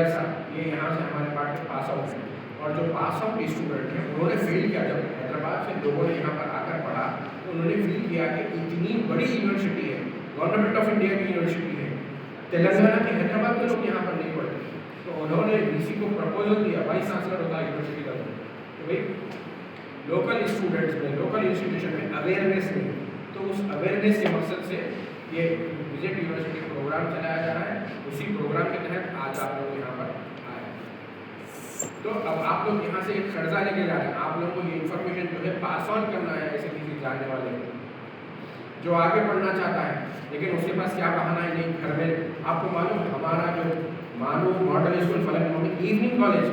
ऐसा ये यहाँ से हमारे पास के पास आउट हैं और जो पास आउट स्टूडेंट हैं उन्होंने फील किया, जब हैदराबाद से लोगों ने यहाँ पर आकर पढ़ा तो उन्होंने फील किया कि इतनी बड़ी यूनिवर्सिटी है, गवर्नमेंट ऑफ इंडिया की यूनिवर्सिटी है, तेलंगाना के हैदराबाद के लोग यहाँ पर नहीं पढ़ते। तो उन्होंने डीसी को प्रपोजल दिया, वाइस चांसलर होता है यूनिवर्सिटी का, तो भाई लोकल स्टूडेंट्स में लोकल इंस्टीट्यूशन में अवेयरनेस नहीं, तो उस अवेयरनेस के मकसद से ये विजिट यूनिवर्सिटी प्रोग्राम चलाया जा रहा है। उसी प्रोग्राम के तहत आज आप लोग यहाँ पर आए। तो अब आप लोग यहाँ से एक कर्जा लेके जा रहे हैं, आप लोगों को ये इन्फॉर्मेशन जो है पास ऑन करना है ऐसे किसी जानने वाले को जो आगे पढ़ना चाहता है, लेकिन उसके पास क्या बहाना है, नहीं घर में। आपको मालूम हमारा जो मानू मॉडल स्कूल फलक मोहम्मद इवनिंग कॉलेज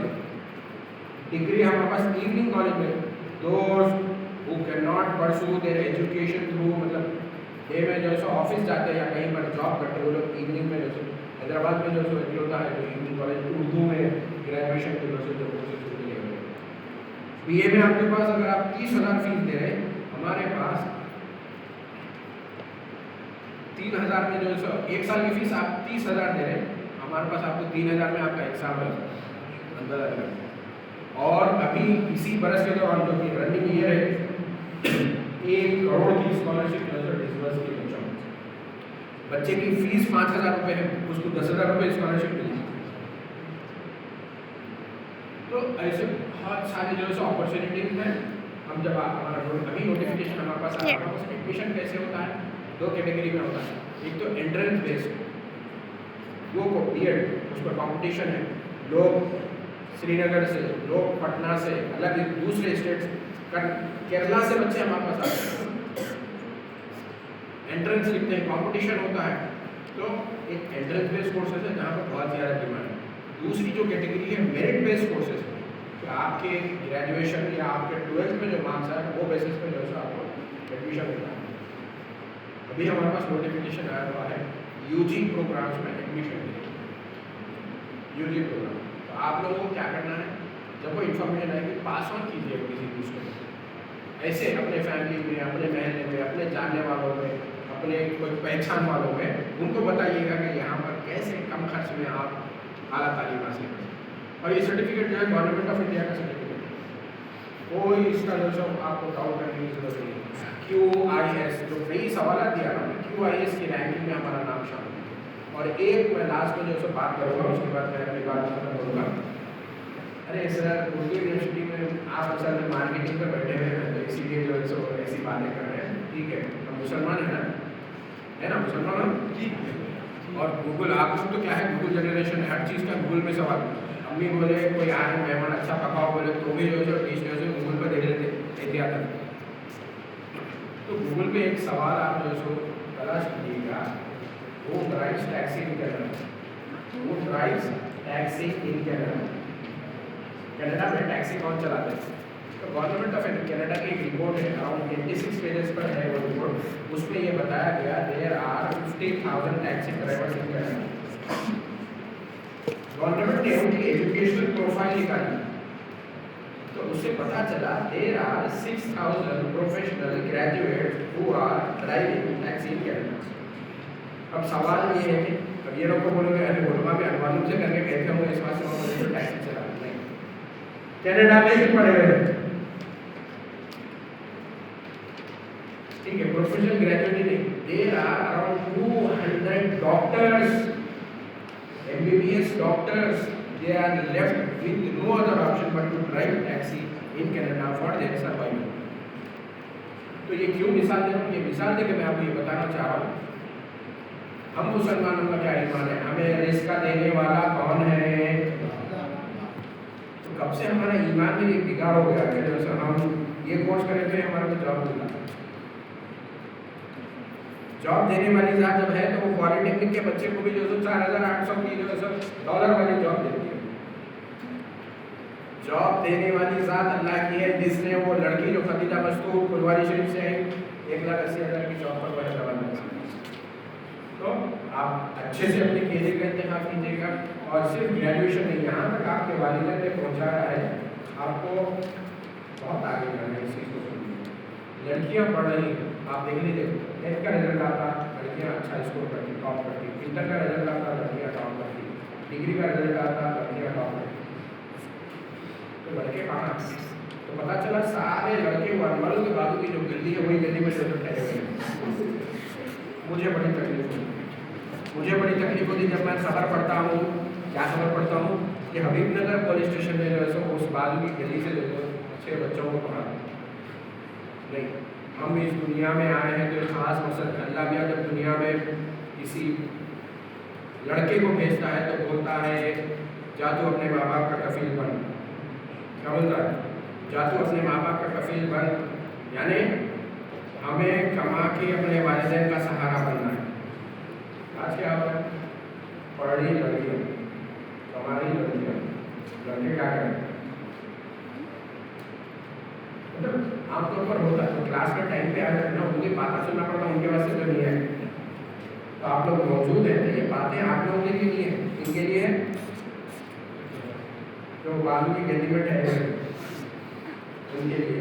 डिग्री हमारे पास इवनिंग कॉलेज में, दोस्त who can not pursue there education through, मतलब डे में जो है ऑफिस जाते हैं या कहीं पर जॉब करते हैं, वो लोग इवनिंग में जो हैदराबाद में जो होता है जो इवनिंग कॉलेज उर्दू में ग्रेजुएशन के जो कोर्सेज होते हैं। बीए में आपके पास अगर आप 30,000 फीस दे रहे हैं, हमारे पास 3,000 में जो है एक साल की फीस आप 30,000 दे रहे हैं, हमारे पास आपको 3,000 में आपका एग्जाम है अंदर लगा। और अभी इसी बरस के दौरान जो कि रनिंग ईयर है 1 करोड़ की स्कॉलरशिप डिसबर्स की बच्चे की फीस 5,000 रुपये है, उसको 10,000 रुपये स्कॉलरशिप मिलेगी। तो ऐसे बहुत सारे जो है अपॉर्चुनिटीज हैं। हम जब हमारा अभी नोटिफिकेशन हमारे पास आया, हमारे पास एडमिशन कैसे होता है, 2 कैटेगरी में होता है। एक तो एंट्रेंस बेस्ड, वो को बीएड उस पर कॉम्पिटिशन है, लोग श्रीनगर से, लोग पटना से, अलग दूसरे स्टेट्स केरला से बच्चे हमारे पास आते हैं, एंट्रेंस लिखते हैं, कंपटीशन होता है। तो एक एंट्रेंस बेस्ड कोर्सेज है जहाँ पर बहुत ज़्यादा डिमांड है। दूसरी जो कैटेगरी है मेरिट बेस्ड कोर्सेज है, तो आपके ग्रेजुएशन या आपके 12th में जो मार्क्स आए वो बेसिस पे जो है आपको एडमिशन मिलता है। अभी हमारे पास नोटिफिकेशन आया हुआ है यूजी प्रोग्राम्स में एडमिशन के लिए, यूजी प्रोग्राम। तो आप लोगों को क्या करना है, जब वो इन्फॉर्मेशन आएगी पास ऑन कीजिए किसी दूसरे को, ऐसे अपने फैमिली में, अपने महल्ले में, अपने जानने वालों में, अपने कोई पहचान वालों में उनको बताइएगा कि यहाँ पर कैसे कम खर्च में आप आला तालीम हासिल कर सकते। और ये सर्टिफिकेट जो है गवर्नमेंट ऑफ इंडिया का सर्टिफिकेट है, कोई इसका जो आपको डाउट करने की जरूरत नहीं है। QIS जो कई सवाल दिया ना, QIS की रैंकिंग में हमारा नाम शामिल है। और एक मैं लास्ट में जो बात करूँगा, उसके बाद मैं अपनी बात खत्म करूँगा। अरे सर उर्दू यूनिवर्सिटी में आप असल में मार्केटिंग पर बैठे हुए हैं, तो इसीलिए जो है ऐसी बातें कर रहे हैं। ठीक है, हम मुसलमान है ना मुसलमान जी। और गूगल आप लोग तो क्या है, गूगल जनरेशन हर चीज़ का गूगल में सवाल। अम्मी बोले कोई आए मेहमान अच्छा पकाओ बोले तो भी जो है डिश जो है गूगल पर देख लेते एहतियात। तो गूगल पे एक सवाल आप जो सो तलाश कीजिएगा, वो ड्राइव्स टैक्सी इन कैनेडा, वो drives taxi in Canada, Canada में टैक्सी कौन चलाते हैं। तो गवर्नमेंट ऑफ कनाडा की एक रिपोर्ट है, अराउंड 86 पेजेस पर है वो रिपोर्ट। उसमें ये बताया गया there are 50,000 taxi drivers in Canada. Government ने उनकी एजुकेशनल प्रोफाइल निकाली, तो उससे पता चला there are 6,000 professional graduates who are driving taxi in Canada. अब सवाल ये है कि अब ये लोग को बोलोगे अरे बोलवा में अनुवाद से करके कहते होंगे इस बात से टैक्सी चला, नहीं, कनाडा में ही पढ़े हुए हैं। ठीक है, प्रोफेशनल ग्रेजुएट नहीं, there are around 200 doctors MBBS doctors, they are left with no other option but to drive taxi in Canada for their survival. तो ये क्यों मिसाल दे रहा हूँ? ये मिसाल दे के मैं आपको ये बताना चाह रहा हूँ, हम मुसलमानों का क्या ईमान है, हमें रिस्क देने वाला कौन है? तो कब से हमारा ईमान में ये बिगाड़ हो गया है, जैसे हम ये कोर्स करें तो हमारे को जॉब मिला, जॉब देने वाली जात जब है तो वो पॉलिटेक्निक के बच्चे को भी जो 4,800 की जो डॉलर वाली जॉब देती है। जॉब देने वाली जात अल्लाह की है, जिसने वो लड़की जो खदीजा मस्तूर फुलवारी शरीफ से आई 1,80,000 की जॉब पर वह दवा। तो आप अच्छे से अपने कैरियर का इंतखाब कीजिएगा और सिर्फ ग्रेजुएशन नहीं, यहाँ तक आपके वालिदैन ने पहुँचाया है, आपको बहुत आगे जाना है। इस चीज़ को सुनिए, लड़कियाँ पढ़ रही हैं, आप देख लीजिए 10th का रिजल्ट आता, लड़कियाँ अच्छा स्कोर करती, टॉप करती, इंटर का रिजल्ट आता, लड़कियाँ टॉप करती, डिग्री का रिजल्ट आता, लड़कियाँ टॉप करती। तो लड़के कहाँ? तो पता चला सारे लड़के वालों के बाजू की जो गली है वही गली में जो ठहरे हुए हैं। मुझे बड़ी तकलीफ होती जब मैं खबर पढ़ता हूँ, क्या खबर पढ़ता हूँ कि हबीबनगर पुलिस स्टेशन में जो है उस बाजू की गली से जो 6 बच्चों को पढ़ा। नहीं, हम इस दुनिया में आए हैं तो खास मकसद, अल्लाह मियाँ जब दुनिया में किसी लड़के को भेजता है तो बोलता है जा तू अपने माँ बाप का कफील बन। क्या बोलता है? जा तू अपने माँ बाप का कफील बन, यानी हमें कमा के अपने वालिदैन का सहारा बनना है। आज क्या हो रहा है? पढ़ रही लड़कियाँ, कमा रही लड़कियाँ, लड़के क्या करें? मतलब आमतौर पर होता है, तो क्लास का टाइम पे आ जाए ना, मुझे बातें सुनना पड़ता है, उनके वास्ते तो नहीं है। तो आप लोग मौजूद हैं, तो ये बातें आप लोगों के लिए नहीं है, इनके लिए है जो बालू की गली में ठहरे हैं, उनके लिए।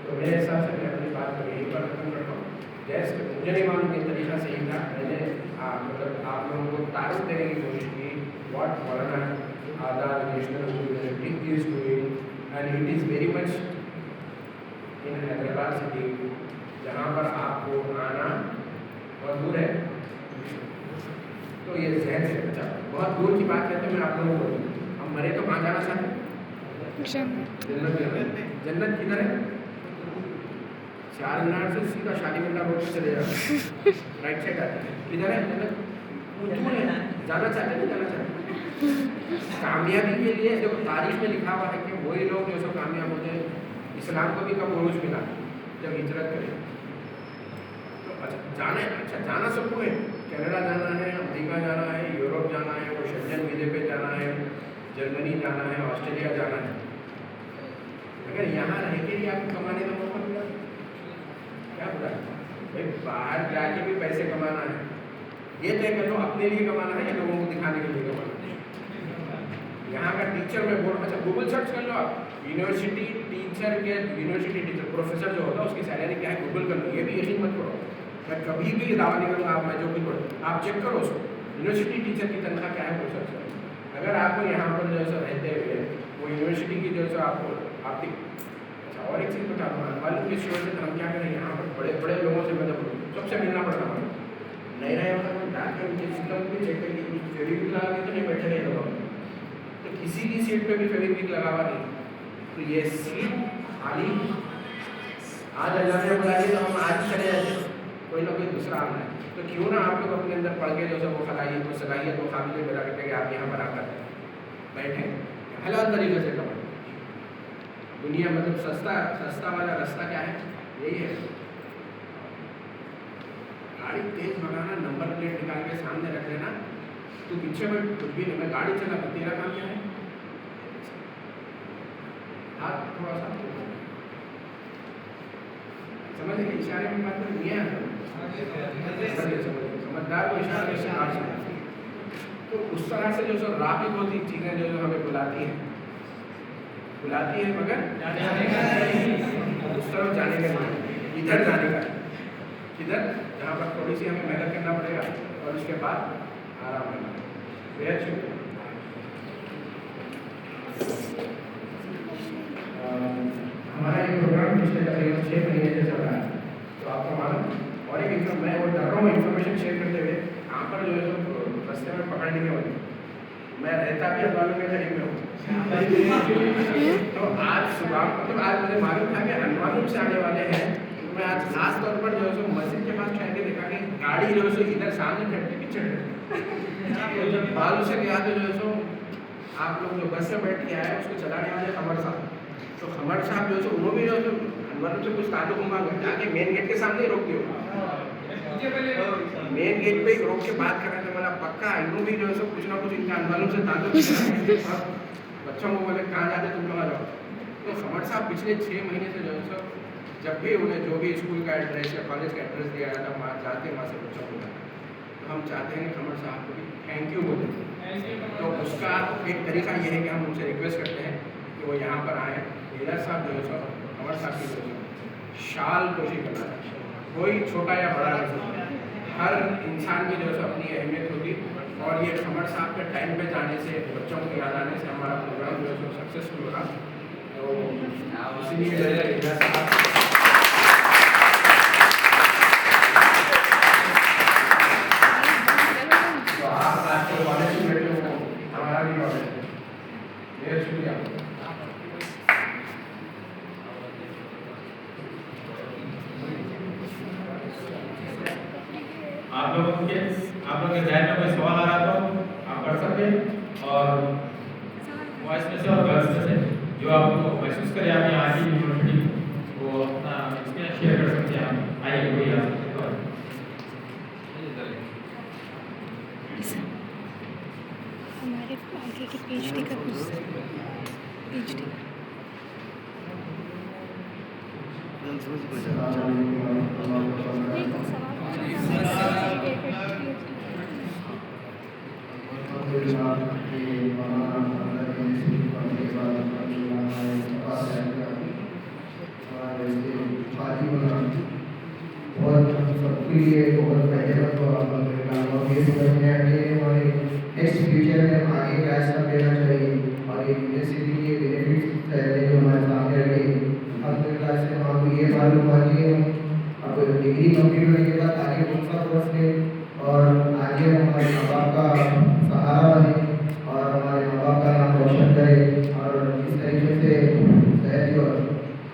तो मेरे हिसाब से मैं अपनी बात को यहीं पर खत्म करता हूँ। जैसे मुझे नहीं मालूम किस तरीका सही था, मैंने मतलब आप लोगों को तारुफ देने की कोशिश की what Maulana Azad national university is doing, and it is very much in Hyderabad city, जहाँ पर आपको आना बहुत दूर है। तो ये जहन से अच्छा, बहुत दूर की बात कहते हैं, मैं आप लोगों को हम मरे तो कहाँ जाना चाहते हैं? जन्नत किधर है? चारमीनार से सीधा शालीमार रोड पे चले जाओ, राइट साइड आते हैं, किधर है जन्नत? दूर है, जाना चाहते नहीं जाना चाहते? कामयाबी के लिए जो तारीख में लिखा हुआ है कि वही लोग जो सब कामयाब होते हैं। इस्लाम को भी कब उरूज मिला? जब हिजरत करें। तो अच्छा जाना सबको है, कनाडा जाना है, अमेरिका जाना है, यूरोप जाना है, वो शेंजन वीज़े पे जाना है, जर्मनी जाना है, ऑस्ट्रेलिया जाना है। अगर यहाँ रह के ही आपको कमाने का मौका मिला, क्या बुरा है? भाई बाहर जाके भी पैसे कमाना है, ये तय कर लो अपने लिए कमाना है या लोगों को दिखाने के लिए कमाना है। यहाँ का टीचर में बोल, अच्छा गूगल सर्च कर लो आप, यूनिवर्सिटी टीचर के, यूनिवर्सिटी टीचर प्रोफेसर जो होता है उसकी सैलरी क्या है, गूगल कर लो। ये भी यकीन मत करो, मैं कभी भी दावा नहीं करूँगा, आप मैं जो भी करो आप चेक करो उसको, यूनिवर्सिटी टीचर की तनख्वाह क्या है वो सर्च करो। अगर आपको यहाँ पर जो है रहते हुए वो यूनिवर्सिटी की जो है आपको आपकी, अच्छा और एक चीज़ बता दूँ, मालूम की शुरू से हम क्या करें, यहाँ पर बड़े बड़े लोगों से मतलब सबसे मिलना पड़ता है, नहीं रहे मतलब जाके उनके सिस्टम भी चेक करके कुछ फेविक्विक लगा के तो नहीं बैठे रहे लोग, तो किसी की सीट पे भी फेविक्विक लगा हुआ नहीं, तो ये सीट खाली आज अल्लाह ने बुलाइए तो हम आज चले जाते, कोई ना कोई दूसरा आना है। तो क्यों ना आप लोग अपने अंदर पढ़ के जो सब वो खलाइयत वो सलाहियत वो काबिलियत पैदा करके कि आप यहाँ पर आकर बैठे हलाल तरीके से कमाएं। दुनिया मतलब सस्ता वाला रास्ता क्या है? यही है, गाड़ी तेज भगाना, नंबर प्लेट निकाल के सामने रख लेना, तू पीछे में कुछ भी नहीं, मैं गाड़ी चला, तेरा काम क्या है? हाथ थोड़ा सा समझ गए, इशारे में बात नहीं है, समझदार को इशारे से बात समझ। तो उस तरह से जो सब राबित होती चीज़ें जो हमें बुलाती हैं मगर उस तरफ जाने का नहीं, इधर जाने का, इधर जहाँ पर थोड़ी सी हमें मेहनत करना पड़ेगा और उसके बाद आराम करना। बेहद शुक्रिया। हमारा ये प्रोग्राम पिछले तकरीबन 6 महीने से चल रहा है, तो आपको मालूम, और एक मैं वो डर रहा हूँ इन्फॉर्मेशन शेयर करते हुए, यहाँ पर जो है तो रास्ते में पकड़ नहीं होगी, मैं रहता भी अनवालों के करीब में हूँ। तो आज सुबह मतलब आज मुझे मालूम था कि अनवालों से आने वाले हैं, तो मैं आज खास तौर पर जो है सो मस्जिद के पास ठहर के देखा कि गाड़ी जो है सो इधर सामने खड़ी पीछे खड़ी। जब बालू से गया तो जो है सो आप लोग जो बस में बैठ के आए उसको चलाने वाले खमर साहब, तो खमर साहब जो है सो उन्होंने भी जो है सो अनवालों से कुछ ताल्लुक मांगा जाके मेन गेट के सामने ही रोक दियो, मेन गेट पे ही रोक के बात करने से मतलब पक्का इन्हों भी जो है सो कुछ ना कुछ इनका अनवालों से ताल्लुक है। बच्चों को बोले कहाँ जाते तुम लोग आ जाओ। तो खमर साहब पिछले 6 महीने से जो है सो जब भी उन्हें जो भी स्कूल का एड्रेस या कॉलेज का एड्रेस दिया जाता वहाँ जाते वहाँ से बच्चों को लाते। तो हम चाहते हैं कि खमर साहब को भी थैंक यू बोले, तो उसका एक तरीका ये है कि हम उनसे रिक्वेस्ट करते हैं कि वो यहाँ पर आएँ। लीडर साहब जो है सो खमर साहब की जो है शाल कोशिश करना है, कोई छोटा या बड़ा नहीं सकता, हर इंसान की जो है अपनी अहमियत होती। और ये खमर साहब के टाइम पे जाने से बच्चों को याद आने से हमारा प्रोग्राम जो है सक्सेसफुल होगा। तो इसलिए जो है तो आप आज के कॉलेज में बैठे हो, हमारा भी कॉलेज है, मेरा शुक्रिया। आप लोगों के ध्यान में कोई सवाल आ रहा तो आप कर सकते हैं, और बॉयज में से और गर्ल्स में से जो आपको महसूस करें आप यहाँ की यूनिवर्सिटी वो अपना एक्सपीरियंस शेयर कर सकते हैं। आप आइए कोई आ सकते हैं। हमारे आगे की पीएचडी का पीएचडी नेक्स्ट फ्यूचर में हम आगे क्या स्टेप लेना चाहिए और ये यूनिवर्सिटी के बेनिफिट्स पहले जो हमारे सामने रखे अल्हम्दुलिल्लाह से हमको ये मालूम हुआ कि हम अब डिग्री कंप्लीट होने के बाद आगे कौन सा कोर्स लें और आगे हमारे माँ बाप का सहारा बने और हमारे माँ बाप का नाम रोशन करें। और इस तरीके से शायद जो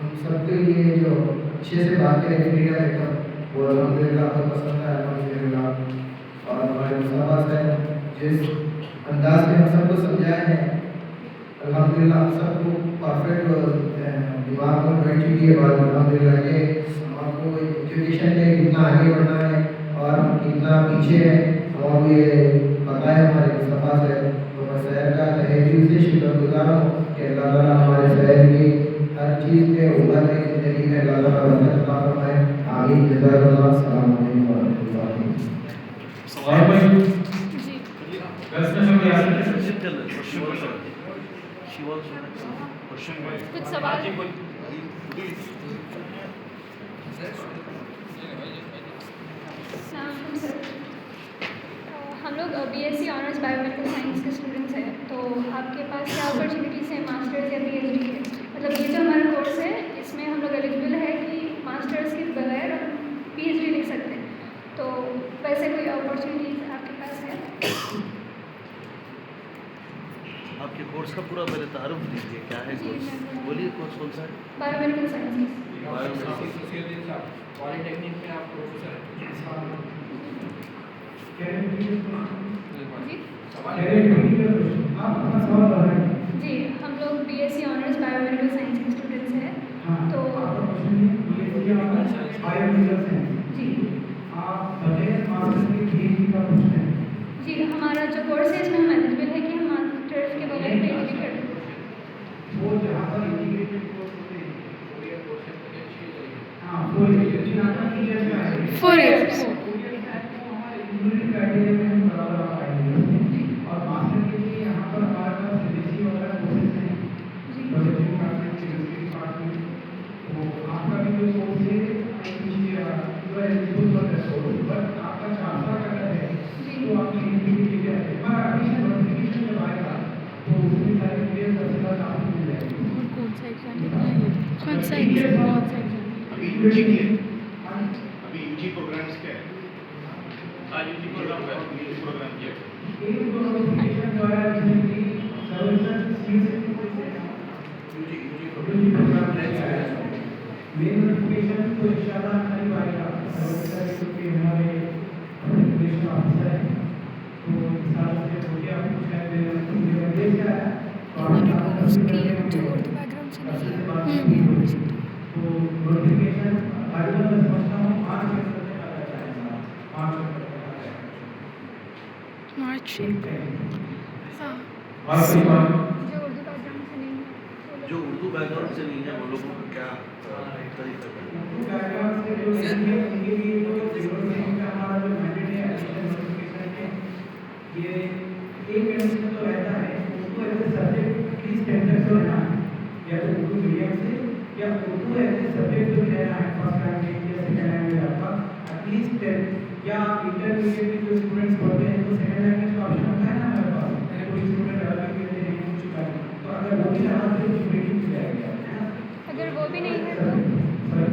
हम सबके लिए जो अच्छे से बात करें फ्रीडम एकदम वो अल्हम्दुलिल्लाह बहुत पसंद है अल्हम्दुलिल्लाह। और हमारे मुसाफा से जिस अंदाज में हम सबको समझाए हैं अल्हम्दुलिल्लाह हम सबको परफेक्ट दिमाग में बैठ चुकी है बात। अल्हम्दुलिल्लाह ये हमको एजुकेशन में कितना आगे बढ़ना है और हम कितना पीछे हैं और ये पता है हमारे मुसाफा से। तो मैं शहर का तहे दिल से शुक्रगुजार हूँ कि अल्लाह ताला हमारे शहर की हर चीज़ में उभरने की ज़िंदगी में अल्लाह ताला बरकत अता फरमाए। आमीन। जज़ाकल्लाह। अस्सलाम वालेकुम व रहमतुल्लाहि। और कोई जी गर्ल्स में से कोई आ सकते हैं? कुछ सवाल हम लोग बीएससी ऑनर्स बायोमेडिकल साइंस के स्टूडेंट्स हैं, तो आपके पास क्या अपॉर्चुनिटीज़ हैं मास्टर्स या पीएचडी के? मतलब ये जो हमारा कोर्स है इसमें हम लोग एलिजिबल है कि मास्टर्स के बगैर पीएचडी लिख सकते हैं, तो वैसे कोई अपॉर्चुनिटीज़ आपके पास है? आपके कोर्स का पूरा पहले तारुफ दीजिए, क्या है कोर्स? बोलिए कोर्स कौन सा है? Biomedical sciences. पॉलिटेक्निक में आप प्रोफेसर हैं। जी हम लोग बीएससी ऑनर्स बायोमेडिकल साइंस के स्टूडेंट्स हैं, तो जी जी हमारा जो कोर्स है इसमें हम एलिजिबल है कि हम मास्टर्स के बगैर पीएचडी कर सकते हैं। 4 इयर्स। कौन सा एग्जाम? अभी यूजी प्रोग्राम्स क्या है? हाँ यूजी प्रोग्राम किया। एक दो नोटिफिकेशन जो है यूजी प्रोग्राम रहता है मेन नोटिफिकेशन तो इंशाल्लाह करीब आएगा क्योंकि हमारे एजुकेशन ऑफिसर है तो इस साल से हो गया कुछ है मेरे देश का है और उसकी जो उर्दू बैकग्राउंड से नहीं है तो नोटिफिकेशन आगे मैं समझता हूँ 5 सेक्टर में आ जाएगा 5 सेक्टर मार्च ठीक है हाँ और कोई बात? जो उर्दू बैकग्राउंड से नहीं है जो उर्दू बैकग्राउंड से नहीं है वो लोगों को क्या तरीका है? उर्दू बैकग्राउंड से जो नहीं है उनके लिए जो यूनिवर्सिटी का हमारा जो मैंडेट है एडमिशन नोटिफिकेशन है ये एक एडमिशन तो रहता है उसको एज ए सब्जेक्ट एटलीस्ट 10 तक तो रहना है या तो उर्दू मीडियम से या उर्दू एज ए सब्जेक्ट तो रहना है फर्स्ट लैंग्वेज या सेकंड लैंग्वेज आपका एटलीस्ट 10 या इंटरमीडिएट में जो स्टूडेंट्स पढ़ते हैं तो सेकंड लैंग्वेज का ऑप्शन होता है ना हमारे पास कोई स्टूडेंट अरबी में नहीं हो चुका है तो अगर वो भी रहा तो मीडियम मिल जाएगी है ना अगर वो भी नहीं है तो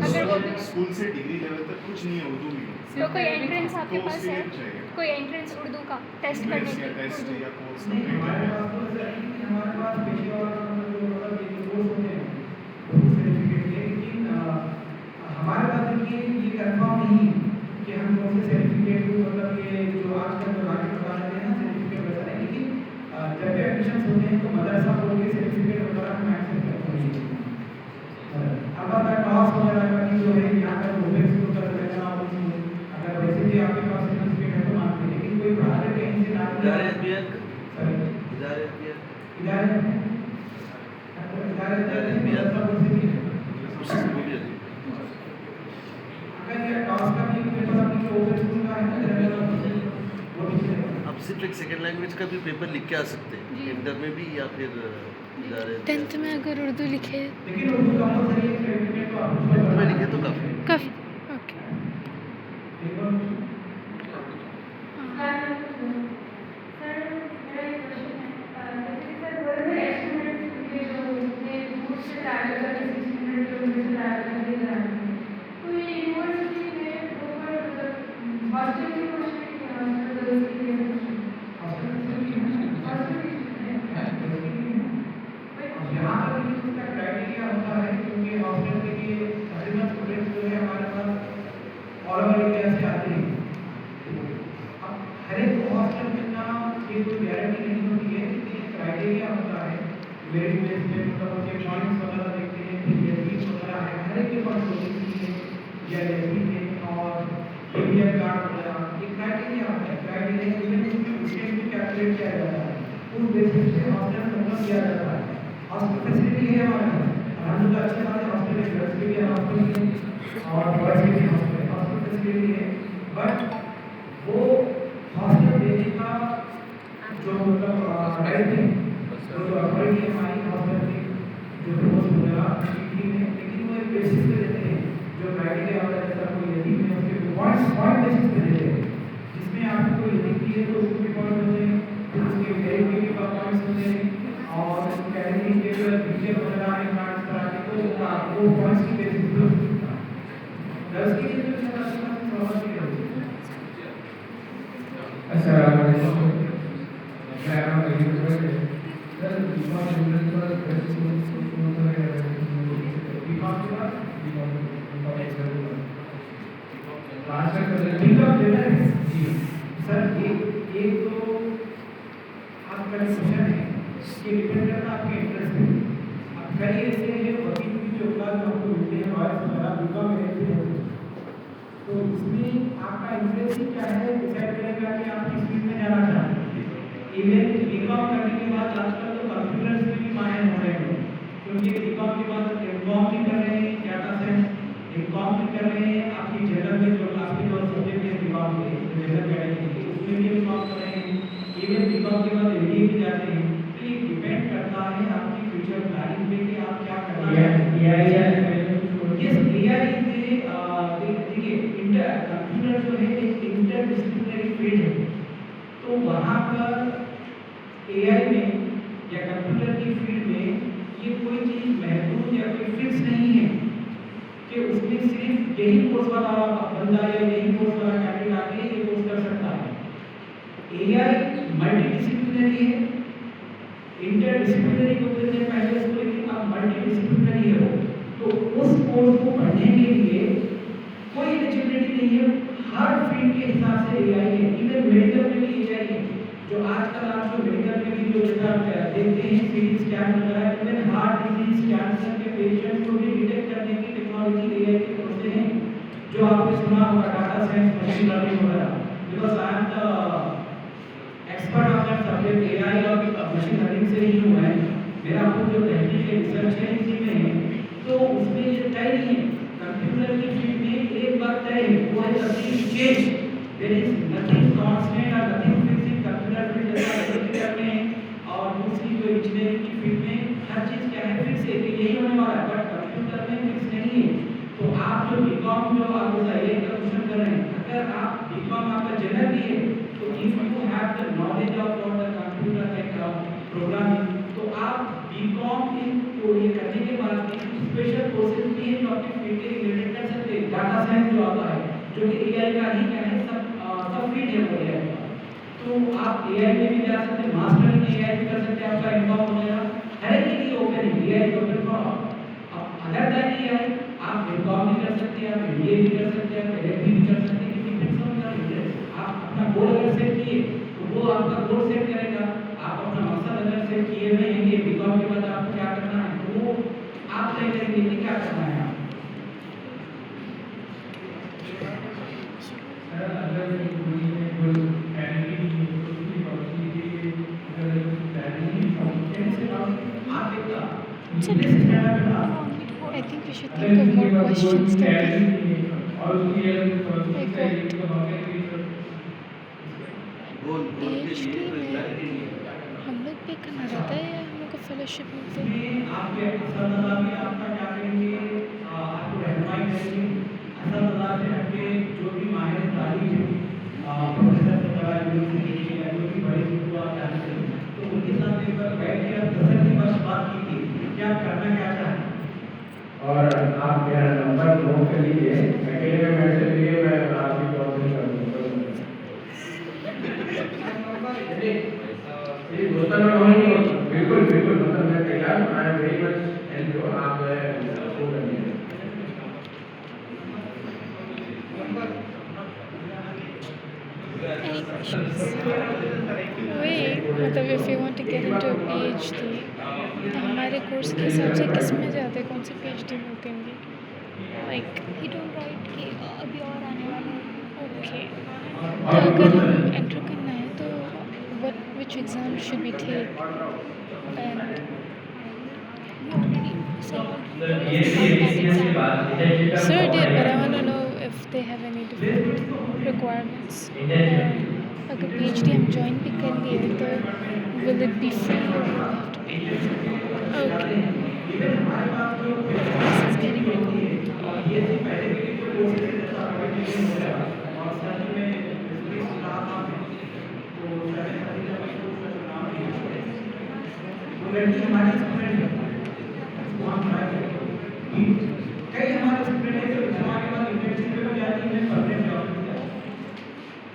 अगर वो भी स्कूल से डिग्री लेवल तक कुछ नहीं है उर्दू में तो कोई एंट्रेंस आपके तो पास उसके है लिए चाहिए कोई एंट्रेंस उर्दू का टेस्ट करने या के टेस्ट लिए या कोर्स नहीं हमारे पास तो ऐसा नहीं कि हमारे पास पेशेवर जो मतलब ये कोर्स होते हैं वो सर्टिफिकेट है लेकिन हमारे पास ये कंफर्म नहीं कि हम कौन से सर्टिफिकेट को मतलब ये जो आजकल जो आगे बता रहे हैं ना सर्टिफिकेट वगैरह है लेकिन जब भी एडमिशन होते हैं तो मदरसा बोर्ड के सर्टिफिकेट वगैरह हम एक्सेप्ट करते हैं अगर मैं टॉस वगैरह का कि जो है यहाँ पर ओपेक्स को कर देना और अगर वैसे भी आपके पास सर्टिफिकेट है तो मानते हैं लेकिन कोई बाहर कहीं से ना इदारे बिया सॉरी इदारे बिया इदारे मदरसा बोर्ड से भी है उससे वो भी है अगर ये टॉस का भी पेपर आपकी ओपेक्स स्कूल का है ना जनरल वो भी है आप सिर्फ एक सेकंड लैंग्वेज का भी पेपर लिख के आ सकते हैं जी। इंटर में भी या फिर इदारे 10th में अगर उर्दू लिखे लेकिन उर्दू कंपलसरी है सर्टिफिकेट तो आपको टेंथ में लिखे तो काफी काफ़ी ओके यहाँ पर भी इसका क्राइटेरिया होता है क्योंकि हॉस्टल के लिए तकरीबन स्टूडेंट्स जो है हमारे पास ऑल ओवर इंडिया से आते हैं अब हर एक को हॉस्टल मिलना ये कोई गारंटी नहीं होती है लेकिन एक क्राइटेरिया होता है मेरिट बेस पे मतलब उनके पॉइंट्स वगैरह देखते हैं फिर एसबी वगैरह है हर एक के पास ओबीसी है या एसबी है और एपीएल कार्ड वगैरह एक क्राइटेरिया होता है क्राइटेरिया उसमें स्टूडेंट भी कैलकुलेट किया जाता है उस बेसिस पे हॉस्टल नंबर दिया जाता है हॉस्टल फैसिलिटी है हमारे पास हम लोग अच्छे खासे हॉस्टल है गर्ल्स के लिए हॉस्टल है और बॉयज के लिए हॉस्टल फैसिलिटी है बट वो हॉस्टल देने का जो मतलब राइट है जो अथॉरिटी है हमारी हॉस्टल की जो पोस्ट वगैरह की है लेकिन वो एक बेसिस पे देते हैं जो क्राइटेरिया होता है जैसा कोई यदि में उसके पॉइंट बेसिस पे देते हैं जिसमें आपको कोई यदि की है तो उसके पॉइंट होते हैं फिर उसके वेरिटी के पॉइंट्स होते हैं और कैटेगरी के जो फीचर वगैरह है कार्ड्स करा के तो वो पॉइंट्स की बेसिस पे गर्ल्स के लिए जो है प्रॉब्लम ये होती है अस्सलाम वालेकुम मैं आपका यूट्यूबर है सर बीकॉम स्टूडेंट पर बीकॉम के बाद लास्ट में बीकॉम लेना है जी सर एक तो आपका क्वेश्चन है कि डिपेंड करता है आपके इंटरेस्ट पे अब कई ऐसे हैं वकील की जो क्लास आपको मिलते हैं लॉयर्स वगैरह बीकॉम में तो इसमें आपका इंटरेस्ट ही क्या है डिसाइड करेगा कि आप किस फील्ड में जाना चाहते हैं इवन बीकॉम करने के बाद आजकल तो कंप्यूटर्स में भी माहिर हो रहे हैं क्योंकि बीकॉम के बाद एमकॉम भी कर रहे हैं डाटा साइंस एमकॉम भी कर रहे हैं आपकी जनरल में जो आपके जो सब्जेक्ट है बीकॉम के जनरल कैटेगरी उसमें भी एमकॉम कर रहे हैं इवन बीकॉम के बाद एमबीए भी जाते हैं तो ये डिपेंड करता है आपकी फ्यूचर प्लानिंग पे कि आप क्या करना है यस एआई से देखिए कंप्यूटर जो है एक इंटरडिसिप्लिनरी फील्ड है तो वहाँ पर एआई में या कंप्यूटर की फील्ड में ये कोई चीज़ महदूद या कोई फिक्स नहीं है कि उसमें सिर्फ यही कोर्स वाला बंदा या यही कोर्स वाला कैंडिडेट आके ये कोर्स कर सकता है एआई मल्टीडिसिप्लिनरी है इंटरडिसिप्लिनरी को बोलते हैं पहले इसको लेकिन अब मल्टी है, डिसिप्लिनरी है वो, तो उस कोर्स को पढ़ने के लिए कोई एलिजिबिलिटी नहीं है। हर फील्ड के हिसाब से एआई है, इवन मेडिकल में भी एआई है। जो आजकल आप जो मेडिकल में भी जो देखते हैं सीटी स्कैन वगैरह, इवन हार्ट डिजीज कैंसर के पेशेंट्स को भी डिटेक्ट करने की टेक्नोलॉजी एआई की तरफ से है। जो आपने सुना होगा डाटा साइंस, मशीन लर्निंग वगैरह, because I am the expert of that subject, AI और मशीन लर्निंग से ही हुआ है। मेरा खुद जो तहकीक है, रिसर्च है इसी में है, तो उसमें ये तय नहीं है। कंप्यूटर की फील्ड में एक बात तय है, वो है nothing change, there is nothing constant और nothing fix in computer field. जैसा एग्रीकल्चर में और दूसरी जो इंजीनियरिंग की फील्ड में हर चीज क्या है, फिक्स है, कि यही होने वाला है, बट कंप्यूटर में फिक्स नहीं है। तो आप जो बीकॉम जो आप बताइए का क्वेश्चन कर रहे हैं, अगर आप बीकॉम आपका जनरल भी है, तो if you have the knowledge of what the computer programming, तो आप बीकॉम इन को ये करने के बाद भी स्पेशल कोर्सेज भी हैं जो आपके फील्ड के रिलेटेड कर सकते हैं। डाटा साइंस जो आता है, जो कि एआई का ही क्या है, सब फील्ड है वो एआई का, तो आप एआई में भी जा सकते हैं, मास्टर इन एआई भी कर सकते हैं, आपका एमकॉम वगैरह हर एक के लिए ओपन है, एआई ओपन फॉर ऑल। अब अदर दैन एआई आप एमकॉम भी कर सकते हैं, आप एमबीए भी कर सकते हैं, आप एलएलबी भी कर सकते हैं, क्योंकि डिपेंड्स ऑन योर इंटरेस्ट। आप अपना गोल अगर सेट किए तो वो आपका गोल सेट करेगा। आप अपना मकसद अगर सेट किए हुए हैं कि बीकॉम के बाद आपको क्या करना है, तो वो आप तय करेंगे कि क्या करना है। I think we should think of more questions than PhD में हम लोग पे करना रहता है या हम लोग को फेलोशिप मिलते हैं? इसमें आपके असदुल्लाह में आपका क्या करेंगे, आपको रहनुमाई करेंगे। असदुल्लाह से आपके जो भी माहिर तालीम है, प्रोफेसर वगैरह यूनिवर्सिटी के या जो भी बड़े लोग आप जानते हैं, तो उनके साथ एक बार बैठ के आप तसल्ली बख्श बात कीजिए कि आप करना क्या चाहते हैं। और आप मेरा नंबर नोट कर लीजिए, अकेले में मैसेज लिए मैं आपकी प्रॉब्लम कर दूँगा। ये दोस्तों में होंगे, बिल्कुल बिल्कुल, मतलब मैं तैयार हूँ, I am very much help you, आप वो कर लीजिए। Any questions? Wait, मतलब if you want to get into a PhD, तो हमारे कोर्स के हिसाब से किस में ज़्यादा कौन से PhD मिलते होंगे? Like you don't write कि अभी और आने वाला है, okay. तो अगर हम एंटर करना है तो which exam should we take? And we already said Sir did, but I want to know if they have any different requirements. अगर PhD हम join भी कर लिए तो will it be free or will we have to pay? Okay. This is getting recorded. कई हमारे student हैं जो डिप्लोमा के बाद इंटर्नशिप में जाती हैं, परमानेंट जॉब में जाती हैं।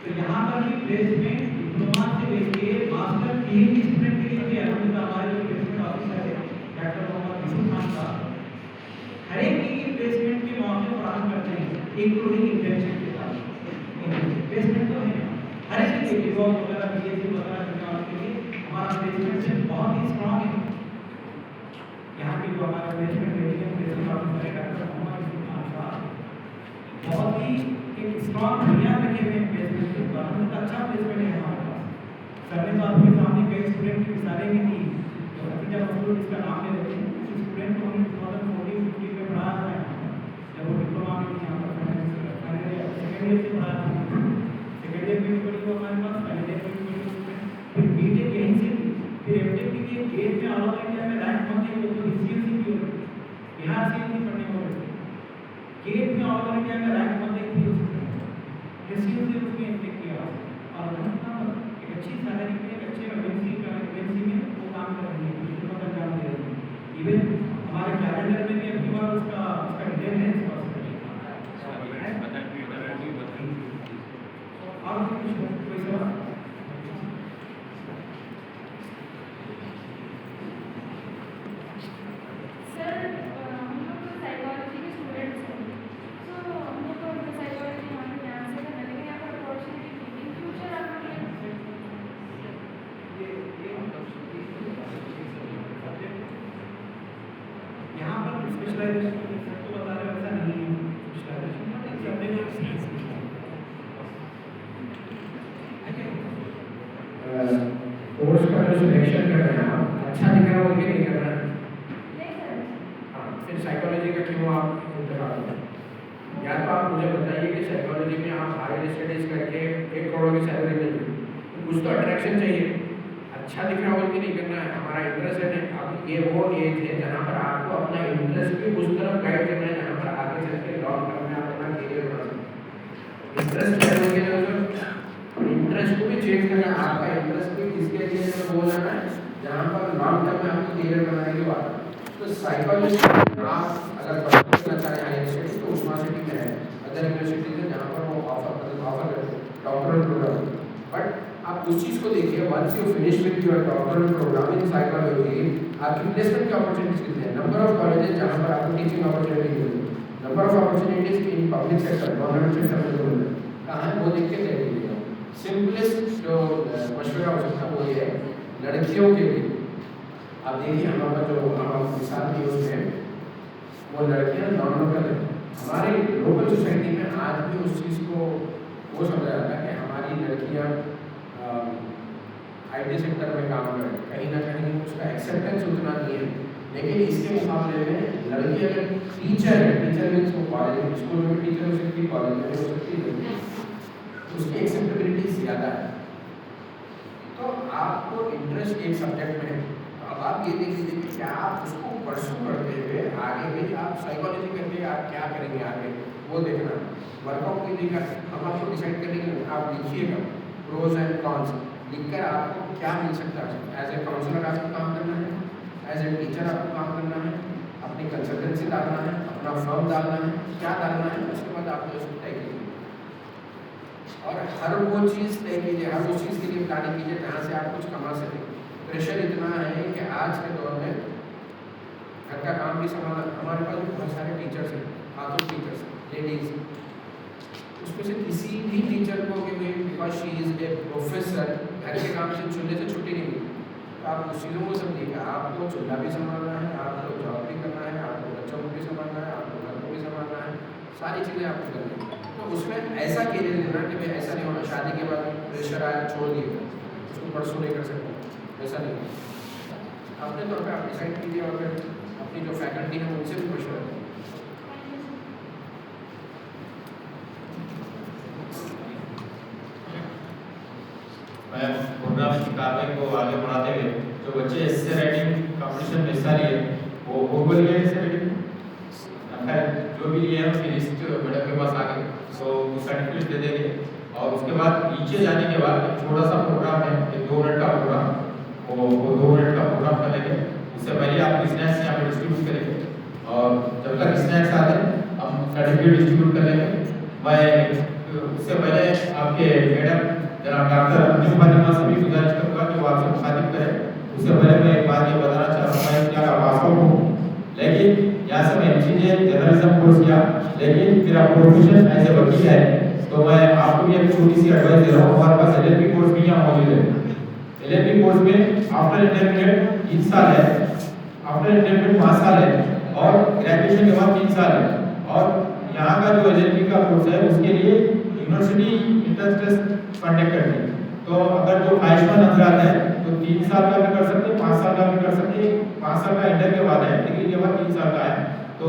तो यहाँ पर भी प्लेसमेंट डिप्लोमा से लेके मास्टर पीएचडी स्टूडेंट के लिए भी अलहमदुलिल्लाह हमारे जो प्लेसमेंट ऑफिसर है डॉक्टर मोहम्मद यूसुफ खान साहब हर एक की प्लेसमेंट के मौके फराहम करते हैं, इंक्लूडिंग इंटर्नशिप के साथ। प्लेसमेंट तो है हर एक के लिए, जॉब वगैरह बीएससी वगैरह करने वालों के लिए हमारा प्लेसमेंट से बहुत ही स्ट्रांग है। यहाँ पे जो हमारा प्लेसमेंट प्लेसमेंट ऑफिसर है डॉक्टर मोहम्मद यूसुफ खान साहब, बहुत ही एक स्ट्रांग दुनिया रखे हुए प्लेसमेंट के द्वारा बहुत अच्छा प्लेसमेंट है हमारे पास। सर ने तो आपके सामने कई स्टूडेंट की मिसालें भी दी, तो हकीजा मजदूर इसका नाम ले लेते हैं। उस स्टूडेंट को हमने 2014-15 में पढ़ाया था यहाँ पर, जब वो डिप्लोमा में थी यहाँ पर, सेकेंड ईयर से पढ़ाया था। सेकेंड ईयर में भी पढ़ी वो हमारे पास, पहले ईयर में भी पढ़ी स्टूडेंट, फिर बीटेक यहीं से थी, फिर एमटेक के लिए गेट में ऑल ओवर इंडिया में रैंक पहुंचे, वो तो हिस्ट्री से भी हो रही, बिहार से भी पढ़ने हो रही, गेट में ऑल ओवर इंडिया में रैंक पहुंचे थी, हिस्ट्री से उसने एमटेक किया और एक अच्छी सैलरी पे एक अच्छे एमएनसी में वो काम कर रही है, दूसरों का काम दे रही है। इवन हमारे कैलेंडर में भी अपनी बार उसका डिटेल है इसका और कोई सवाल? सर कोर्स का जो सिलेक्शन कर रहे हैं आप, अच्छा दिख रहा है बोल के नहीं कर रहे हैं। हाँ, फिर साइकोलॉजी का क्यों आप इंतजार कर रहे हैं? या तो आप मुझे बताइए कि साइकोलॉजी में आप हायर स्टडीज करके 1 करोड़ की सैलरी मिल रही है, तो कुछ तो अट्रैक्शन चाहिए। अच्छा दिख रहा बोल के नहीं करना है, हमारा इंटरेस्ट है। अब ये वो एज है जहाँ पर आपको अपना इंटरेस्ट भी उस तरफ गाइड करना है जहाँ पर आगे चल के लॉन्ग टर्म में आप अपना करियर बना सकते। इंटरेस्ट लेने के लिए इंटरेस्ट को भी चेंज करना है, आपका इंटरेस्ट भी किसके लिए वो जाना है जहाँ पर लॉन्ग टर्म में आपको करियर बनाने की बात है। तो साइकोलॉजी आप अगर करना चाह रहे हैं हायर स्टडीज तो उस्मा सिटी में है, अदर यूनिवर्सिटीज है जहाँ पर वो ऑफर करते हैं डॉक्टरल प्रोग्राम। बट आप उस चीज़ को देखिए, once you finish with your doctoral programme in psychology, आपकी प्लेसमेंट की अपॉर्चुनिटीज कितने हैं? नंबर ऑफ कॉलेजेस जहाँ पर आपको टीचिंग अपॉर्चुनिटी मिलती है, number of opportunities in public sector government sector में मिल रहा है, कहाँ है वो देख के तय कीजिएगा। सिंपलेस्ट जो मशवरा हो सकता है वो ये है लड़कियों के लिए। आप देखिए हमारा जो हम मिसाल दी उसमें वो लड़कियाँ नॉर्मल है। हमारे लोकल सोसाइटी में आज भी उस चीज़ को वो समझा जाता है कि हमारी लड़कियाँ IT सेक्टर में काम करें, कहीं ना कहीं उसका एक्सेप्टेंस उतना नहीं है। लेकिन इसके मुकाबले में लड़की अगर टीचर है, टीचर मीन्स वो कॉलेज में स्कूल में टीचर हो सकती है, कॉलेज में हो सकती है, उसकी एक्सेप्टेबिलिटी ज़्यादा है। तो आपको इंटरेस्ट एक सब्जेक्ट में है, अब आप ये देख लीजिए कि क्या आप उसको परसू करते हुए आगे भी आप साइकोलॉजी करके आप क्या करेंगे आगे, वो देखना। वर्कआउट कीजिएगा, हम आपको डिसाइड करेंगे, आप लिखिएगा प्रोज एंड कॉन्स लिखकर आपको क्या मिल सकता है। एज ए काउंसलर आपको काम करना है, एज ए टीचर आपको काम करना है, अपनी कंसल्टेंसी डालना है, अपना फर्म डालना है, क्या डालना है, उसके बाद आप उसको तय कीजिए। और हर वो चीज़ तय कीजिए, हर उस चीज़ के लिए प्लानिंग कीजिए जहाँ से आप कुछ कमा सकें। प्रेशर इतना है कि आज के दौर में घर का काम भी संभालना, हमारे पास बहुत सारे टीचर्स हैं, खातून टीचर्स, लेडीज़, उसमें से किसी भी टीचर को कि because she is a professor घर के काम से चूल्हे से छुट्टी नहीं मिली। तो आप उस चीज़ों को समझिएगा, आपको चूल्हा भी संभालना है, आपको जॉब भी करना है, आपको बच्चों को भी संभालना है, आपको घर को भी संभालना है, सारी चीज़ें आपको करनी है। तो उसमें ऐसा करियर लेना कि भाई ऐसा नहीं होना शादी के बाद प्रेशर आया छोड़ दिएगा, उसको परसों नहीं कर सकते, ऐसा नहीं है। अपने तौर पर आप डिसाइड कीजिए और फिर अपनी जो फैकल्टी है उनसे भी मशवरा करें। मैं प्रोग्राम की कार्रवाई को आगे बढ़ाते हुए जो बच्चे एस्से राइटिंग कंपटीशन में हिस्सा लिए वो बोल गए एस्से राइटिंग, खैर जो भी लिए हैं उसकी लिस्ट मैडम के पास आ गई, तो वो सर्टिफिकेट दे देंगे। और उसके बाद नीचे जाने के बाद एक छोटा सा प्रोग्राम है, एक 2 मिनट का प्रोग्राम, वो 2 मिनट का प्रोग्राम करेंगे। उससे पहले आप स्नैक्स यहाँ पर डिस्ट्रीब्यूट करेंगे और जब तक स्नैक्स आते हैं हम सर्टिफिकेट डिस्ट्रीब्यूट करेंगे। मैं उससे पहले आपके मैडम जनाब डॉक्टर अंजुम फातिमा से भी गुजारिश करूँगा कि वो आपसे मुखातिब करें। उससे पहले मैं एक बात ये बताना चाह रहा हूँ, मैं इंडिया का पासपोर्ट हूँ, लेकिन यहाँ से मैं MCA जर्नलिज्म कोर्स किया, लेकिन मेरा प्रोफेशन एज ए वकील है। तो मैं आपको भी एक छोटी सी एडवाइस दे रहा हूँ, हमारे पास LLB कोर्स भी यहाँ मौजूद है। LLB कोर्स में आफ्टर इंटरमीडिएट 3 साल है, आफ्टर इंटरमीडिएट 5 साल है और ग्रेजुएशन के बाद 3 साल है। और यहाँ का जो LLB का कोर्स है उसके लिए यूनिवर्सिटी इंट्रेंस टेस्ट कंडक्ट करती है। तो अगर जो आयुष्मान हजरात है तो 3 साल का भी कर सकते हैं, 5 साल का भी कर सकते हैं। 5 साल का इंटर के बाद है, डिग्री के बाद 3 साल का है। तो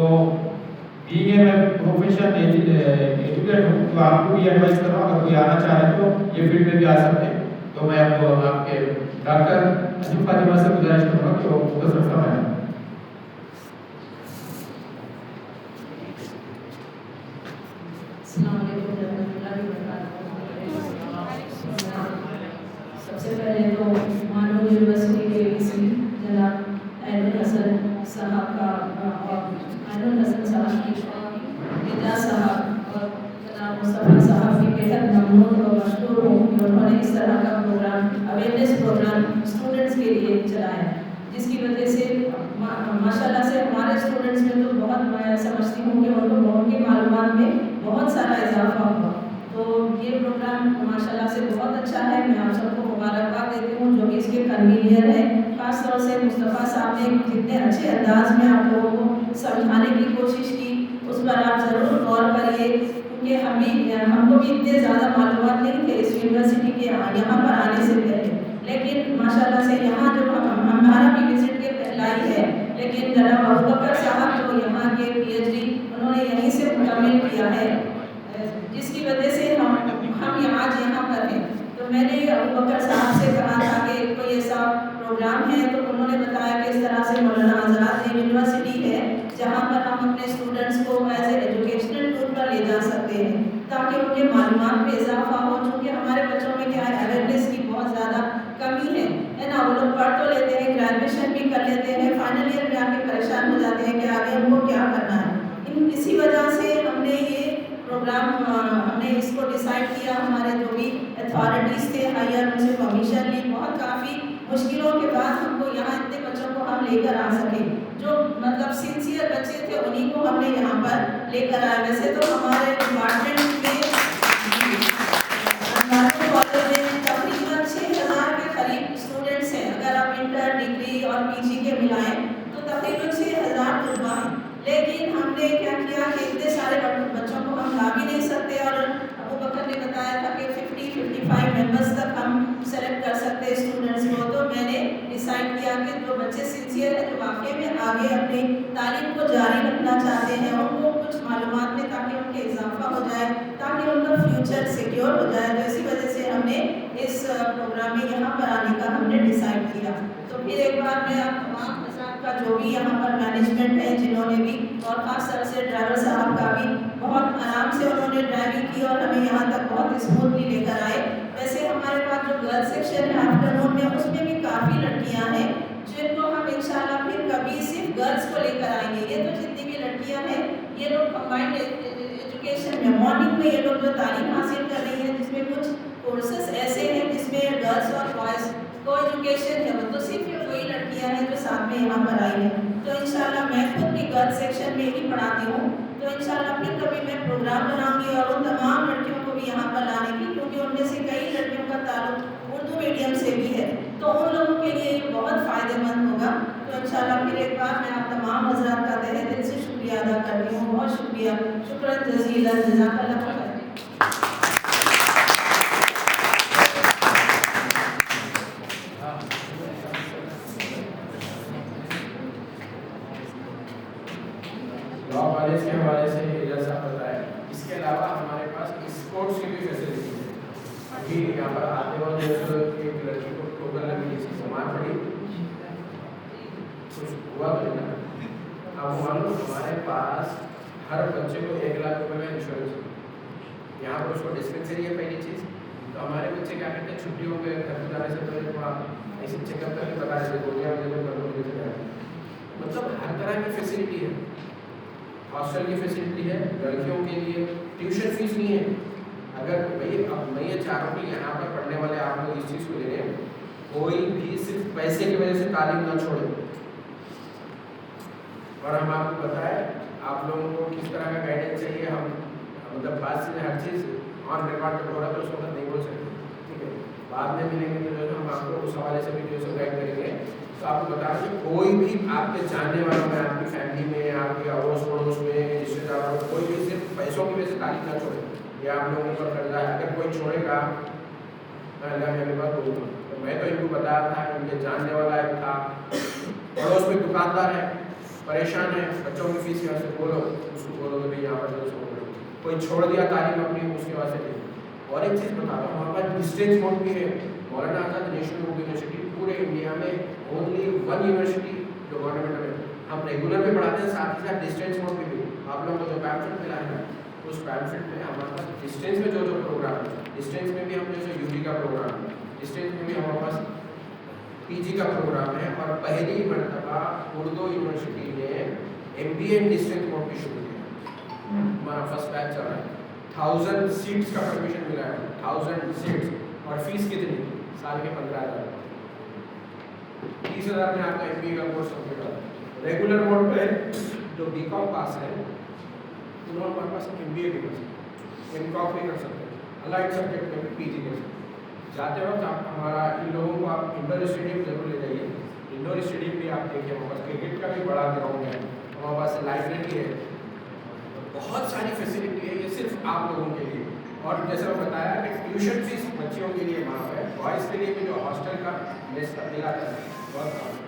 बीइंग ए मैं प्रोफेशन एजुकेट हूँ, तो आपको भी एडवाइस कर रहा हूँ, अगर कोई आना चाह रहे तो ये फील्ड में भी आ सकते हैं। तो मैं आपको आपके डॉक्टर अंजुम फातिमा से गुजारिश करूँगा कि वो मुख्तसर फरमाएं। सबसे पहले तो मानव यूनिवर्सिटी के VC जनाब ऐनुल हसन साहब का और ऐनुल हसन साहब की एजाज साहब और जनाब मुस्तफ़ा साहब की बेहद ममनून और मशकूर हूँ कि उन्होंने इस तरह का प्रोग्राम अवेयरनेस प्रोग्राम स्टूडेंट्स के लिए चलाया, जिसकी वजह से माशाल्लाह से हमारे स्टूडेंट्स में तो बहुत, मैं समझती हूँ कि उनकी मालूमात में बहुत सारा इजाफा हुआ। तो ये प्रोग्राम माशाल्लाह से बहुत अच्छा है, मैं आप सबको मुबारकबाद देती हूँ जो कि इसके कन्वीनियर है। खास तौर से मुस्तफ़ा साहब ने जितने अच्छे अंदाज में आप लोगों को समझाने की कोशिश की, उस पर आप ज़रूर गौर करिए, क्योंकि हमको भी इतने ज़्यादा मालूमात नहीं थे इस यूनिवर्सिटी के यहाँ पर आने से पहले। लेकिन माशाल्लाह से यहाँ जो हमारा भी विजिट के पहला ही है, लेकिन जनाब अबू बकर साहब जो यहाँ के PhD उन्होंने यहीं से मुकम्मल किया है, जिसकी वजह से हम यहाँ पर हैं। तो मैंने अबू बकर साहब से कहा था कि कोई ऐसा प्रोग्राम है, तो उन्होंने बताया कि इस तरह से मौलाना आज़ाद यूनिवर्सिटी है जहाँ पर हम अपने स्टूडेंट्स को एज ए एजुकेशनल टूर पर ले जा सकते हैं ताकि उनके मालूमात में इजाफा हो। चूँकि हमारे बच्चों में क्या है, अवेयरनेस की बहुत ज़्यादा कमी है ना। वो लोग पढ़ तो लेते हैं, ग्रेजुएशन भी कर लेते हैं, फाइनल ईयर में आके परेशान हो जाते हैं कि आगे उनको क्या करना है। इसी वजह से हमने ये प्रोग्राम हमने इसको डिसाइड किया। हमारे जो भी अथॉरिटीज़ थे हायर उनसे परमिशन ली, बहुत काफ़ी मुश्किलों के बाद हमको यहाँ इतने बच्चों को हम लेकर आ सके। जो मतलब सिंसियर बच्चे थे उन्हीं को हमने यहाँ पर लेकर आए। वैसे तो हमारे डिपार्टमेंट में कॉलेज में तकरीबन 6000 के करीब स्टूडेंट्स हैं। अगर आप इंटर, डिग्री और PG के मिलाएं तो तकरीबन 6000 तलबा हैं। लेकिन हमने क्या किया कि इतने सारे बच्चों को हम ला भी नहीं सकते, और अबू बकर ने बताया था कि 50-55 मेंबर्स तक हम सेलेक्ट कर सकते हैं स्टूडेंट्स को। तो मैंने डिसाइड किया कि जो बच्चे सिंसियर हैं, जो वाकई में आगे अपनी तालीम को जारी रखना चाहते हैं, उनको कुछ मालूमात में ताकि उनके इजाफा हो जाए, ताकि उनका फ्यूचर सिक्योर हो जाए। तो इसी वजह से हमने इस प्रोग्राम में यहाँ पर आने का हमने डिसाइड किया। तो फिर एक बार मैं आप तमाम का जो भी यहाँ पर मैनेजमेंट है, जिन्होंने भी, और ख़ास तरह से ड्राइवर साहब का भी बहुत आराम से उन्होंने ड्राइविंग की और हमें यहाँ तक बहुत स्मूथली लेकर आए। वैसे हमारे पास जो गर्ल्स सेक्शन है आफ्टरनून में, उसमें भी काफ़ी लड़कियाँ हैं जिनको हम इंशाल्लाह फिर कभी सिर्फ गर्ल्स को लेकर आएंगे। ये तो जितनी भी लड़कियाँ हैं ये लोग कंबाइंड एजुकेशन में मॉर्निंग में ये लोग जो तालीम हासिल कर रही हैं, जिसमें कुछ कोर्सेस ऐसे हैं जिसमें गर्ल्स और बॉयज़ को एजुकेशन है, वो तो सिर्फ वही लड़कियां हैं जो साथ में यहाँ पर आई हैं। तो इंशाल्लाह मैं खुद भी गर्ल्स सेक्शन में ही पढ़ाती हूँ। तो इंशाल्लाह फिर कभी मैं प्रोग्राम बनाऊंगी और उन तमाम लड़कियों को भी यहाँ पर लाने की, क्योंकि उनमें से कई लड़कियों का ताल्लुक उर्दू मीडियम से भी है, तो उन लोगों के लिए ये बहुत फ़ायदेमंद होगा। तो इंशाल्लाह फिर एक बार मैं आप तमाम हज़रात का तहे दिल से शुक्रिया अदा करती हूँ। बहुत शुक्रिया, शुक्रन जज़ीलन, जज़ाकल्लाह खैर। लॉ कॉलेज के हवाले से जैसा बताया, इसके अलावा हमारे पास स्पोर्ट्स की भी फैसिलिटी है। अभी यहाँ पर आते वक्त एक लड़की को टोकन लगी, इसकी जमात पड़ी, कुछ हुआ तो नहीं ना। अब मान लो हमारे पास हर बच्चे को 1 लाख रुपए में इंश्योरेंस है। यहाँ पर उसको डिस्पेंसरी है पहली चीज़। तो हमारे बच्चे क्या करते हैं, छुट्टियों में घर पर जाने से पहले थोड़ा ऐसे चेकअप करके बता देते गोलियाँ वगैरह कर लो। मतलब हर तरह की फैसिलिटी है। हॉस्टल की फैसिलिटी है, लड़कियों के लिए ट्यूशन फीस नहीं है। अगर भाई अब मैं ये चाह रहा हूँ कि यहाँ पर पढ़ने वाले आप लोग इस चीज़ को ले लें, कोई भी सिर्फ पैसे की वजह से तालीम ना छोड़े। और हम आपको बताएं आप लोगों को किस तरह का गाइडेंस चाहिए। हम मतलब बात से हर चीज़ ऑन रिकॉर्ड हो रहा तो उस वक्त नहीं बोल सकते, ठीक है। बाद में मिलेंगे तो जो हम आपको उस हवाले से भी जो है गाइड करेंगे। तो आपको बता रहे कोई भी आपके जानने वालों में, आपकी फैमिली में, आपके अड़ोस पड़ोस में, रिश्तेदारों में, कोई भी सिर्फ पैसों की वजह से तालीम ना छोड़े। या आप लोगों पर कर्जा है, अगर कोई छोड़ेगा अल्लाह मेरे पास बोलूँ तो मैं तो इनको बताया था, इनके जानने वाला एक था, पड़ोस में दुकानदार है, परेशान है, बच्चों की फीस यहाँ से बोलो, उसको बोलो कि भाई यहाँ पर कोई छोड़ दिया तालीम अपनी, उसके वास्ते नहीं। और एक चीज़ बता रहा हूँ, हमारे पास डिस्टेंस मोड भी है। मौलाना आज़ाद नेशनल ओपन यूनिवर्सिटी पूरे इंडिया में ओनली 1 यूनिवर्सिटी जो गवर्नमेंट में हम रेगुलर में पढ़ाते हैं, साथ ही साथ डिस्टेंस मोड में भी। आप लोगों को जो पैम्फलेट मिला है उस पैम्फलेट में हमारे पास डिस्टेंस में जो प्रोग्राम है, डिस्टेंस में भी हम जैसे UG का प्रोग्राम है, डिस्टेंस में भी हमारे पास PG का प्रोग्राम है। और पहली मरतबा उर्दू यूनिवर्सिटी ने MBA डिस्टेंस मोड भी शुरू किया। हमारा फर्स्ट बैच चल रहा है, 1000 सीट्स का परमिशन मिला है, 1000 सीट्स। और फीस कितनी, साल के 15,000, 30,000 में आपका MBA का कोर्स कंप्लीट होगा। रेगुलर मोड पे जो BCom पास है उन्होंने हमारे पास MBA भी कर सकते हैं, MCom भी कर सकते हैं, अलाइड सब्जेक्ट में भी PG कर सकते हैं। जाते वक्त आप हमारा इन लोगों को आप इंडोर स्टेडियम जरूर ले जाइए। इंडोर स्टेडियम भी आप देखिए, हमारे पास क्रिकेट का भी बड़ा ग्राउंड है, हमारे पास लाइब्रेरी है, बहुत सारी फैसिलिटी है। ये सिर्फ आप लोगों के लिए, और जैसे मैं बताया कि ट्यूशन फीस बच्चियों के लिए माफ है, बॉयज़ के लिए भी जो हॉस्टल का मेस का मिला था बहुत कम है।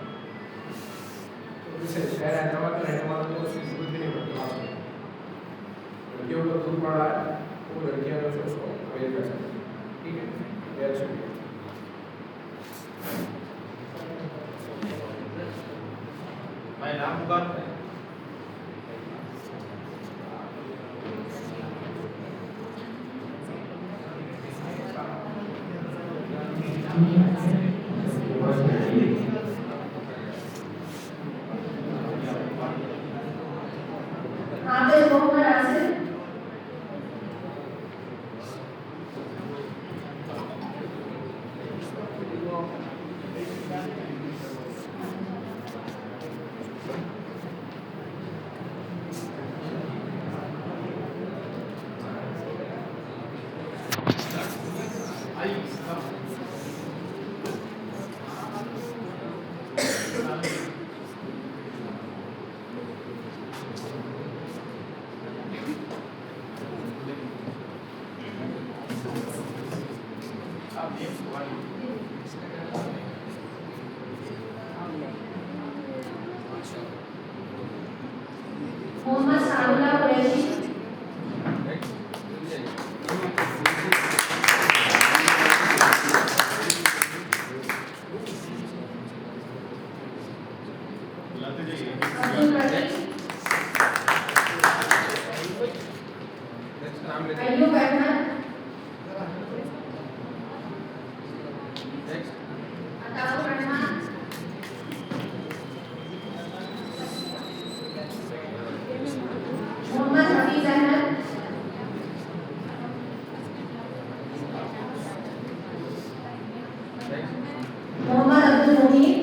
तो जैसे शहर हैदराबाद में रहने वालों को उसकी जरूरत भी नहीं पड़ती हॉस्टल, लड़कियों को दूर पड़ रहा है वो लड़कियाँ जो है उसको अवेल कर सकती हैं। ठीक है, वेरी शुक्रिया। मैं नाम पुकार आदिल मोहम्मद आसिफ, मोहम्मद सादुल्लाह कुरैशी, बुलाते जाइए। अब्दुल रशीद, नाम लेते हैं। अय्यूब अहमद, अताउर रहमान, मोहम्मद हफीज अहमद, मोहम्मद अब्दुल मुनीर,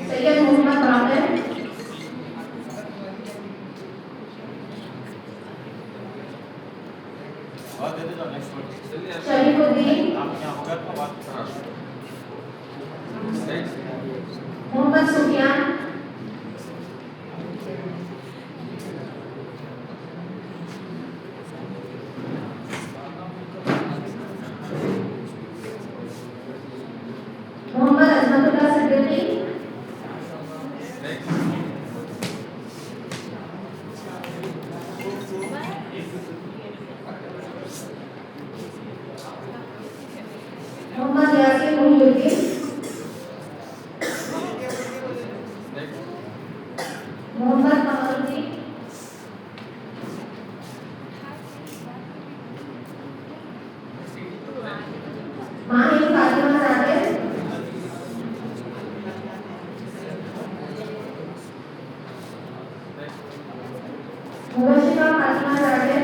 सैयद मोहम्मद बाबर, और दे दो नेक्स्ट वर्ड। शरीफुद्दीन, आप यहाँ होगा तो बात मोहम्मद सुफियान, मोहम्मद अजमतुल्लाह सिद्दीकी, मोहम्मद यासीन मुहिउद्दीन, मोहम्मद कमरुद्दीन, माहिर फातिमा जाकिर, मुबशिरा फातिमा जाकिर,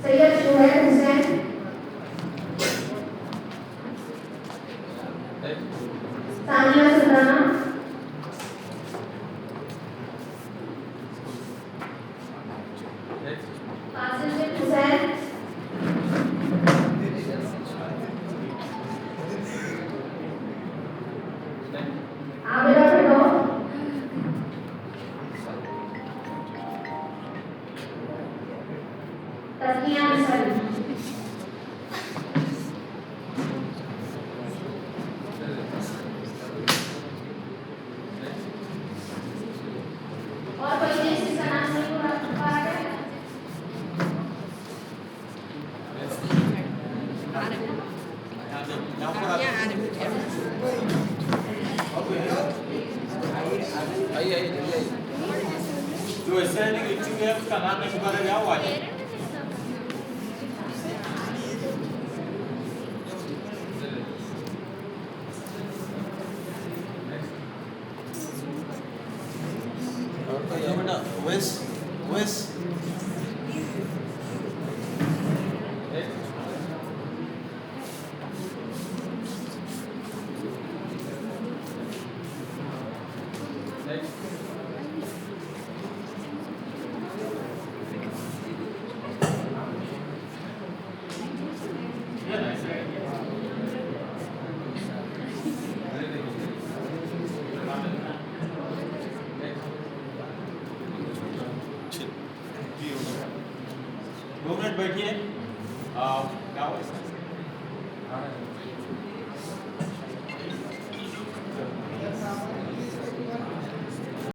सैयद शुहैब हुसैन, सानिया सुल्ताना, कासिम बिन हुसैन, आबिदा फिरदौस, तस्निया मिसल, और कोई नहीं जिसका नाम नहीं पा रहा है? आइए जल्दी आइए। जो ऐसे है कि इच्छुक है उसका नाम नहीं पुकारा गया वो आ जाए। बेटा वेस वेस Yeah, nice. बैठिए क्या हो